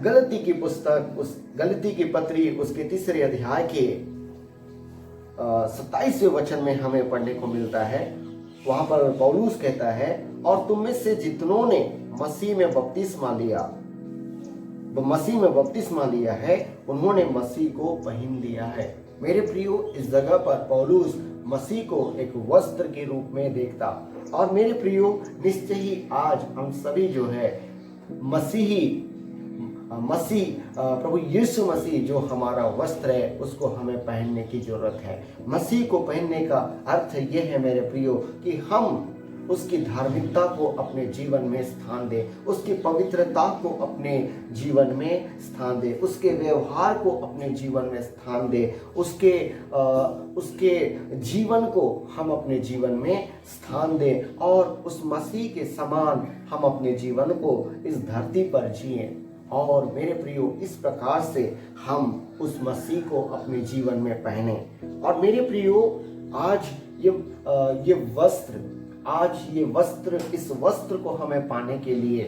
गलती की पुस्तक, उस गलती की पत्री उसके 3 अध्याय के 27वें वचन में हमें पढ़ने को मिलता है। वहां पर पौलुस कहता है, और तुम में से जितनों ने मसीह में बपतिस्मा लिया है उन्होंने मसीह को पहन लिया है। मेरे प्रियो, इस जगह पर पौलुस मसीह को एक वस्त्र के रूप में देखता। और मेरे प्रियो, निश्चय ही आज हम सभी जो है प्रभु यीशु मसीह जो हमारा वस्त्र है उसको हमें पहनने की जरूरत है। मसीह को पहनने का अर्थ यह है मेरे प्रियो कि हम उसकी धार्मिकता को अपने जीवन में स्थान दें, उसकी पवित्रता को अपने जीवन में स्थान दें, उसके व्यवहार को अपने जीवन में स्थान दें, उसके जीवन को हम अपने जीवन में स्थान दें और उस मसीह के समान हम अपने जीवन को इस धरती पर जिएं। और मेरे प्रियो, इस प्रकार से हम उस मसीह को अपने जीवन में पहने। और मेरे प्रियो, आज इस वस्त्र को हमें पाने के लिए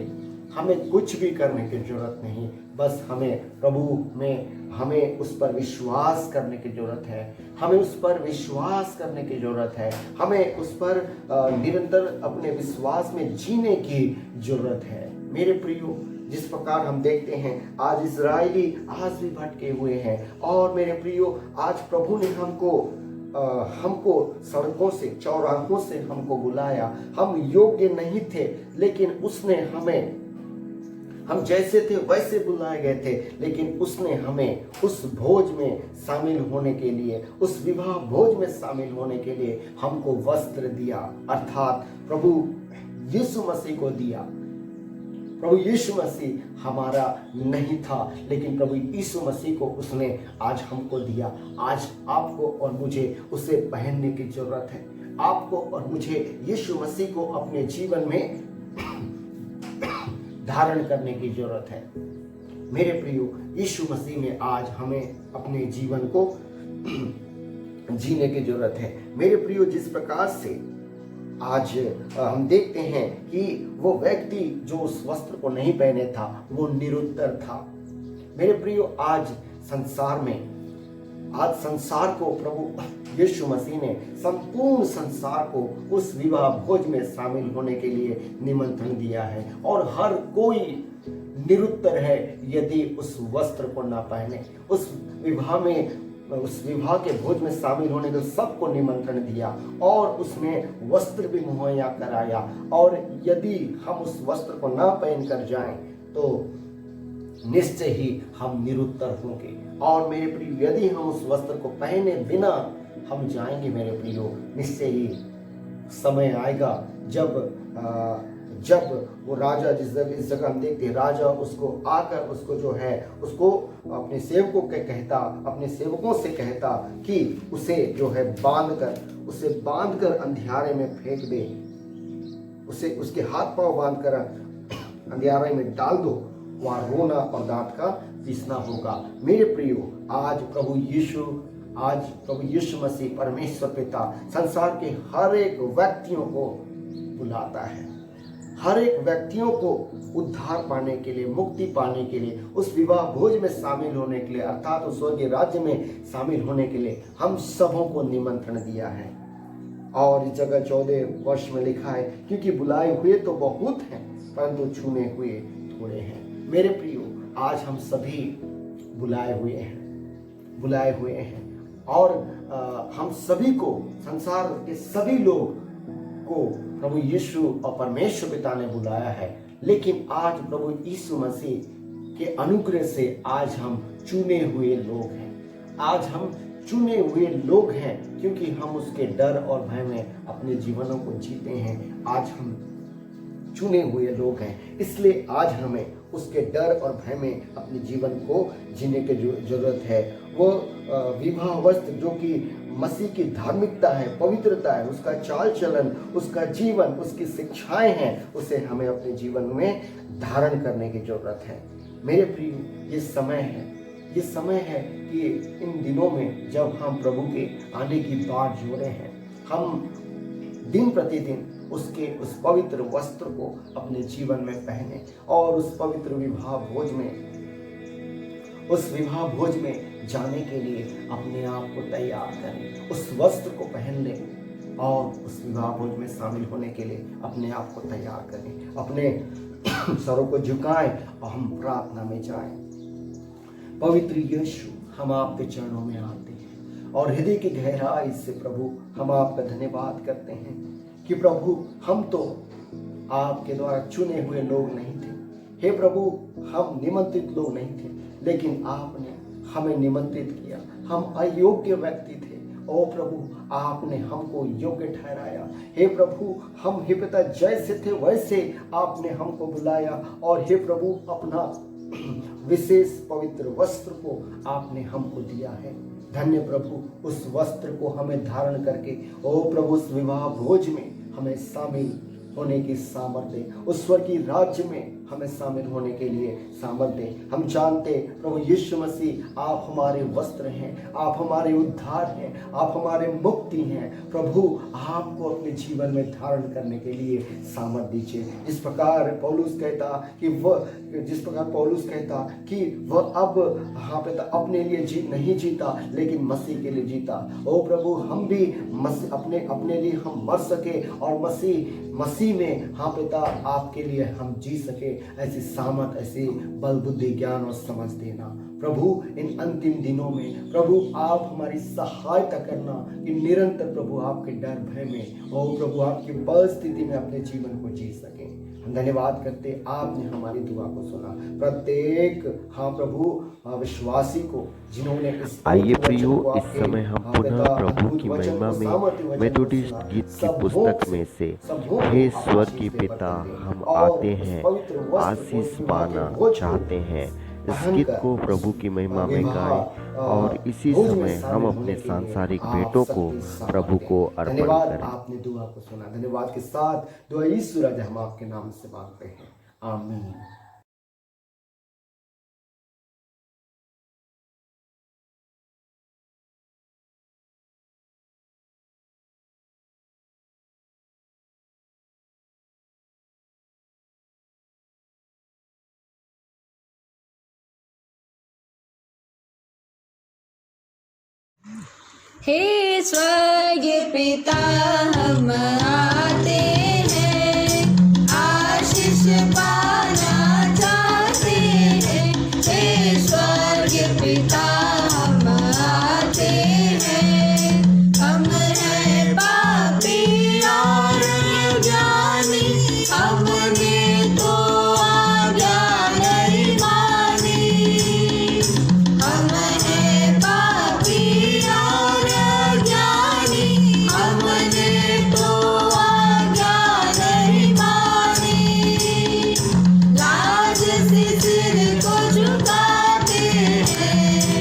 हमें कुछ भी करने की जरूरत नहीं, बस हमें प्रभु में हमें उस पर विश्वास करने की जरूरत है। हमें उस पर विश्वास करने की जरूरत है। हमें उस पर निरंतर अपने विश्वास में जीने की जरूरत है। मेरे प्रियो, जिस प्रकार हम देखते हैं आज इजरायली आज भी भटके हुए हैं। और मेरे प्रियो, आज प्रभु ने हमको सड़कों से, चौराहों से हमको बुलाया। हम योग्य नहीं थे, लेकिन उसने हम जैसे थे वैसे बुलाए गए थे, लेकिन उसने हमें उस भोज में शामिल होने के लिए, उस विवाह भोज में शामिल होने के लिए हमको वस्त्र दिया, अर्थात प्रभु यीशु मसीह को दिया। प्रभु यीशु मसीह हमारा नहीं था, लेकिन प्रभु यीशु मसीह को उसने आज हमको दिया। आज आपको और मुझे उसे पहनने की जरूरत है। आपको और मुझे यीशु मसीह को अपने जीवन में धारण करने की जरूरत है। मेरे प्रियो, यीशु मसीह में आज हमें अपने जीवन को जीने की जरूरत है। मेरे प्रियो, जिस प्रकार से आज हम देखते हैं कि वो व्यक्ति जो उस वस्त्र को नहीं पहने था वो निरुत्तर था। मेरे प्रियो, आज संसार को प्रभु यीशु मसीह ने संपूर्ण संसार को उस विवाह भोज में शामिल होने के लिए निमंत्रण दिया है। और हर कोई निरुत्तर है यदि उस वस्त्र को ना पहने। उस विवाह के भोज में शामिल होने के सबको निमंत्रण दिया और उसने वस्त्र भी मुहैया कराया। और यदि हम उस वस्त्र को ना पहन कर जाएं तो निश्चय ही हम निरुत्तर होंगे। और मेरे प्रियो, यदि हम उस वस्त्र को पहने बिना हम जाएंगे, मेरे प्रियो, निश्चय ही समय आएगा जब वो राजा, इस जगह हम देखते हैं, राजा उसको आकर उसको अपने सेवकों से कहता कि उसे जो है बांध कर अंधियारे में फेंक दे, उसके हाथ पांव बांध कर अंधियारे में डाल दो, वहां रोना और दांत का पीसना होगा। मेरे प्रियो, आज प्रभु यीशु मसीह परमेश्वर पिता संसार के हर एक व्यक्तियों को बुलाता है। हर एक व्यक्तियों को उद्धार पाने के लिए, मुक्ति पाने के लिए, उस विवाह भोज में शामिल होने के लिए, अर्थात उस स्वर्गीय राज्य में शामिल होने के लिए हम सबों को निमंत्रण दिया है। और इस जगह 14 वर्ष में लिखा है, क्योंकि बुलाए हुए तो बहुत हैं परंतु चुने हुए थोड़े हैं। मेरे प्रियो, आज हम सभी बुलाए हुए हैं और हम सभी को, संसार के सभी लोग को प्रभु यीशु और परमेश्वर पिता ने बुलाया है। लेकिन आज प्रभु यीशु मसीह के अनुग्रह से आज हम चुने हुए लोग हैं। आज हम चुने हुए लोग हैं क्योंकि हम उसके डर और भय में अपने जीवनों को जीते हैं। आज हम चुने हुए लोग हैं, इसलिए आज हमें उसके डर और भय में अपने जीवन को जीने की जरूरत है। वो विवाह वस्त्र जो कि मसीह की धार्मिकता है, पवित्रता है, उसका चाल चलन, उसका जीवन, उसकी शिक्षाएं हैं, उसे हमें अपने जीवन में धारण करने की जरूरत है। मेरे प्रिय, ये समय है ये समय है कि इन दिनों में जब हम प्रभु के आने की बाट जोड़े हैं, हम दिन प्रतिदिन उसके उस पवित्र वस्त्र को अपने जीवन में पहने और उस पवित्र विवाह भोज में जाने के लिए अपने आप को तैयार करें। उस वस्त्र को पहन लें और उस विवाह भोज में शामिल होने के लिए अपने आप को तैयार करें। अपने सरों को झुकाएं और हम प्रार्थना में जाएं। पवित्र यीशु, हम आपके चरणों में आते हैं और हृदय की गहराई से प्रभु हम आपका धन्यवाद करते हैं कि प्रभु हम तो आपके द्वारा चुने हुए लोग नहीं थे। हे प्रभु, हम निमंत्रित लोग नहीं थे, लेकिन आपने हमें निमंत्रित किया। हम अयोग्य व्यक्ति थे, ओ प्रभु आपने हमको योग्य ठहराया। हे प्रभु, हम हे पिता जैसे थे वैसे आपने हमको बुलाया और हे प्रभु अपना विशेष पवित्र वस्त्र को आपने हमको दिया है। धन्य प्रभु, उस वस्त्र को हमें धारण करके ओ प्रभु उस विवाह भोज में हमें शामिल होने की सामर्थ्य, उस स्वर्ग की राज्य में हमें शामिल होने के लिए सामर्थ्य। हम जानते प्रभु यीशु मसीह आप हमारे वस्त्र हैं, आप हमारे उद्धार हैं, आप हमारे मुक्ति हैं। प्रभु आपको अपने जीवन में धारण करने के लिए सामर्थ्य दीजिए। जिस प्रकार पौलुस कहता कि वह अब अपने लिए नहीं जीता लेकिन मसीह के लिए जीता। ओ प्रभु, हम भी अपने लिए हम मर सके और मसीह में पिता आपके लिए हम जी सके। ऐसी सामर्थ, ऐसी बल, बुद्धि, ज्ञान और समझ देना प्रभु। इन अंतिम दिनों में प्रभु आप हमारी सहायता करना कि निरंतर प्रभु आपके डर भय में और प्रभु आपकी परिस्थिति में अपने जीवन को जी सके। हम धन्यवाद करते, आपने हमारी दुआ को सुना। प्रत्येक प्रभु विश्वासी को जिन्होंने आइए प्रियो, इस समय हम पुनः प्रभु की महिमा में मेथोडिस्ट गीत की पुस्तक में से हे स्वर्ग के पिता हम आते हैं, आशीष पाना चाहते हैं, इस गीत को प्रभु की महिमा में गाएं और इसी समय हम अपने सांसारिक भेंटों को प्रभु को अर्पण करें। आपने दुआ को सुना, धन्यवाद के साथ दुआ यीशु राजा हम आपके नाम से मांगते हैं, आमीन। हे स्वर्गीय पिता हम आते हैं, आशीष पाना चाहते हैं। हे स्वर्गीय पिता हम आते हैं, हम हैं पापी और अज्ञानी, हमने तो आज्ञा नहीं मानी। हम हैं पापी और अज्ञानी, हमने तो आज्ञा नहीं मानी। लाज से सिर को झुकाते हैं,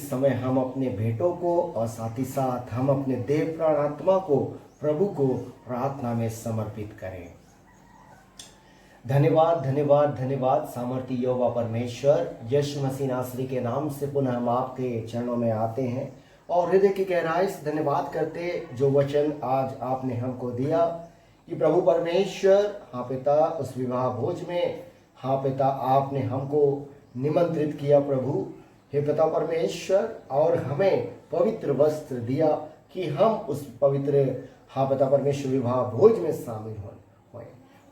इस समय हम अपने भेंटों को और साथ ही साथ हम अपने देह प्राण आत्मा को प्रभु को प्रार्थना में समर्पित करें। धन्यवाद धन्यवाद धन्यवाद सामर्थी यहोवा परमेश्वर, यीशु मसीह नासरी के नाम से पुनः हम आपके चरणों में आते हैं और हृदय की गहराई से धन्यवाद करते जो वचन आज आपने हमको दिया कि प्रभु परमेश्वर, हाँ पिता, उस विवाह भोज में, हाँ पिता, आपने हमको निमंत्रित किया प्रभु, हे पिता परमेश्वर, और हमें पवित्र वस्त्र दिया कि हम उस पवित्र, हाँ पिता परमेश्वर, विवाह भोज में शामिल हों।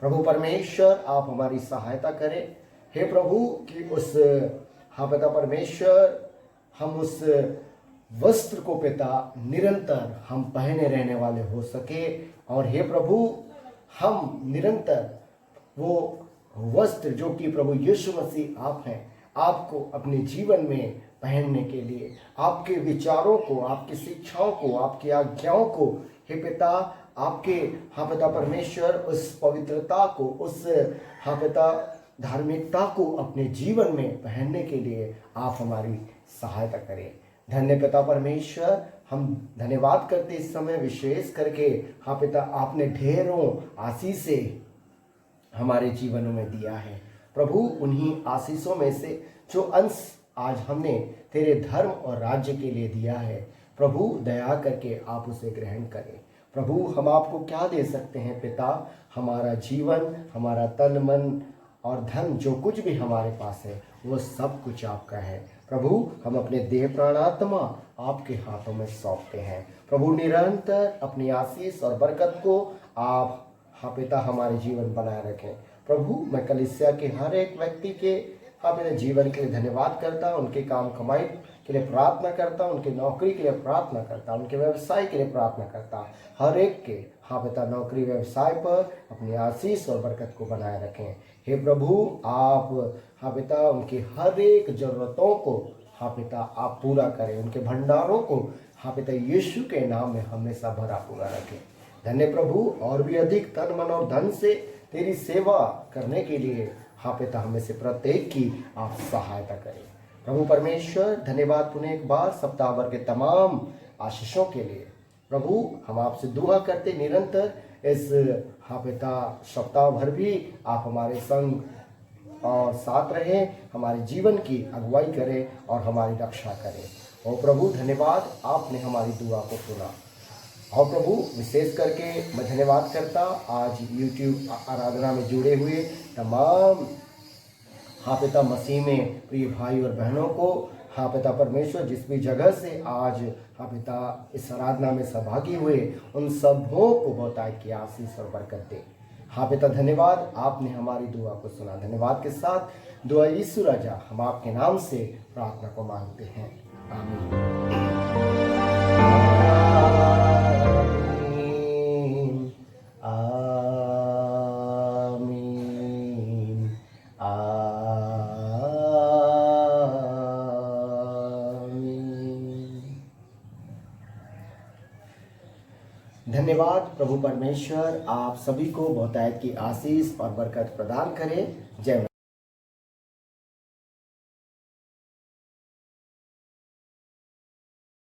प्रभु परमेश्वर, आप हमारी सहायता करें हे प्रभु कि उस, हाँ पिता परमेश्वर, हम उस वस्त्र को पिता निरंतर हम पहने रहने वाले हो सके, और हे प्रभु हम निरंतर वो वस्त्र जो कि प्रभु यीशु मसीह आप हैं, आपको अपने जीवन में पहनने के लिए, आपके विचारों को, आपकी शिक्षाओं को, आपकी आज्ञाओं को, हे पिता, आपके, हाँ पिता परमेश्वर, उस पवित्रता को, उस, हाँ पिता, धार्मिकता को अपने जीवन में पहनने के लिए आप हमारी सहायता करें। धन्य पिता परमेश्वर, हम धन्यवाद करते इस समय विशेष करके, हाँ पिता, आपने ढेरों आशीषें हमारे जीवनों में दिया है प्रभु। उन्हीं आशीषों में से जो अंश आज हमने तेरे धर्म और राज्य के लिए दिया है प्रभु, दया करके आप उसे ग्रहण करें प्रभु। हम आपको क्या दे सकते हैं पिता? हमारा जीवन, हमारा तन मन और धन, जो कुछ भी हमारे पास है वो सब कुछ आपका है प्रभु। हम अपने देह प्राण आत्मा आपके हाथों में सौंपते हैं प्रभु। निरंतर अपनी आशीष और बरकत को आप, हाँ पिता, हमारे जीवन बनाए रखें प्रभु। मैं कलीसिया के हर एक व्यक्ति के, हाँ पिता, जीवन के लिए धन्यवाद करता हूँ, उनके काम कमाई के लिए प्रार्थना करता हूँ, उनकी नौकरी के लिए प्रार्थना करता हूँ, उनके व्यवसाय के लिए प्रार्थना करता हूँ। हर एक के, हाँ पिता, नौकरी व्यवसाय पर अपनी आशीष और बरकत को बनाए रखें हे प्रभु। आप, हाँ पिता, उनकी हर एक जरूरतों को, हाँ पिता, आप पूरा करें। उनके भंडारों को, हाँ पिता, यीशु के नाम में हमेशा भरा पूरा रखें। धन्य प्रभु, और भी अधिक तन मन और धन से तेरी सेवा करने के लिए, हाँ पिता, हमें से प्रत्येक की आप सहायता करें प्रभु परमेश्वर। धन्यवाद पुनः एक बार सप्ताह भर के तमाम आशीषों के लिए प्रभु। हम आपसे दुआ करते निरंतर इस, हाँ पिता, सप्ताह भर भी आप हमारे संग और साथ रहें, हमारे जीवन की अगुवाई करें और हमारी रक्षा करें। और प्रभु धन्यवाद, आपने हमारी दुआ को सुना। और प्रभु विशेष करके मैं धन्यवाद करता आज YouTube आराधना में जुड़े हुए तमाम, हाँ पिता, मसीह में प्रिय भाई और बहनों को, हाँ पिता परमेश्वर, जिस भी जगह से आज, हाँ पिता, इस आराधना में सहभागी हुए, उन सबों को बहुतायत की आशीष और बरकत दे। हाँ पिता धन्यवाद, आपने हमारी दुआ को सुना। धन्यवाद के साथ दुआ यीशु राजा, हम आपके नाम से प्रार्थना को मांगते हैं, आमीन। धन्यवाद प्रभु परमेश्वर, आप सभी को बहुतायत की आशीष और बरकत प्रदान करें। जय मसीह।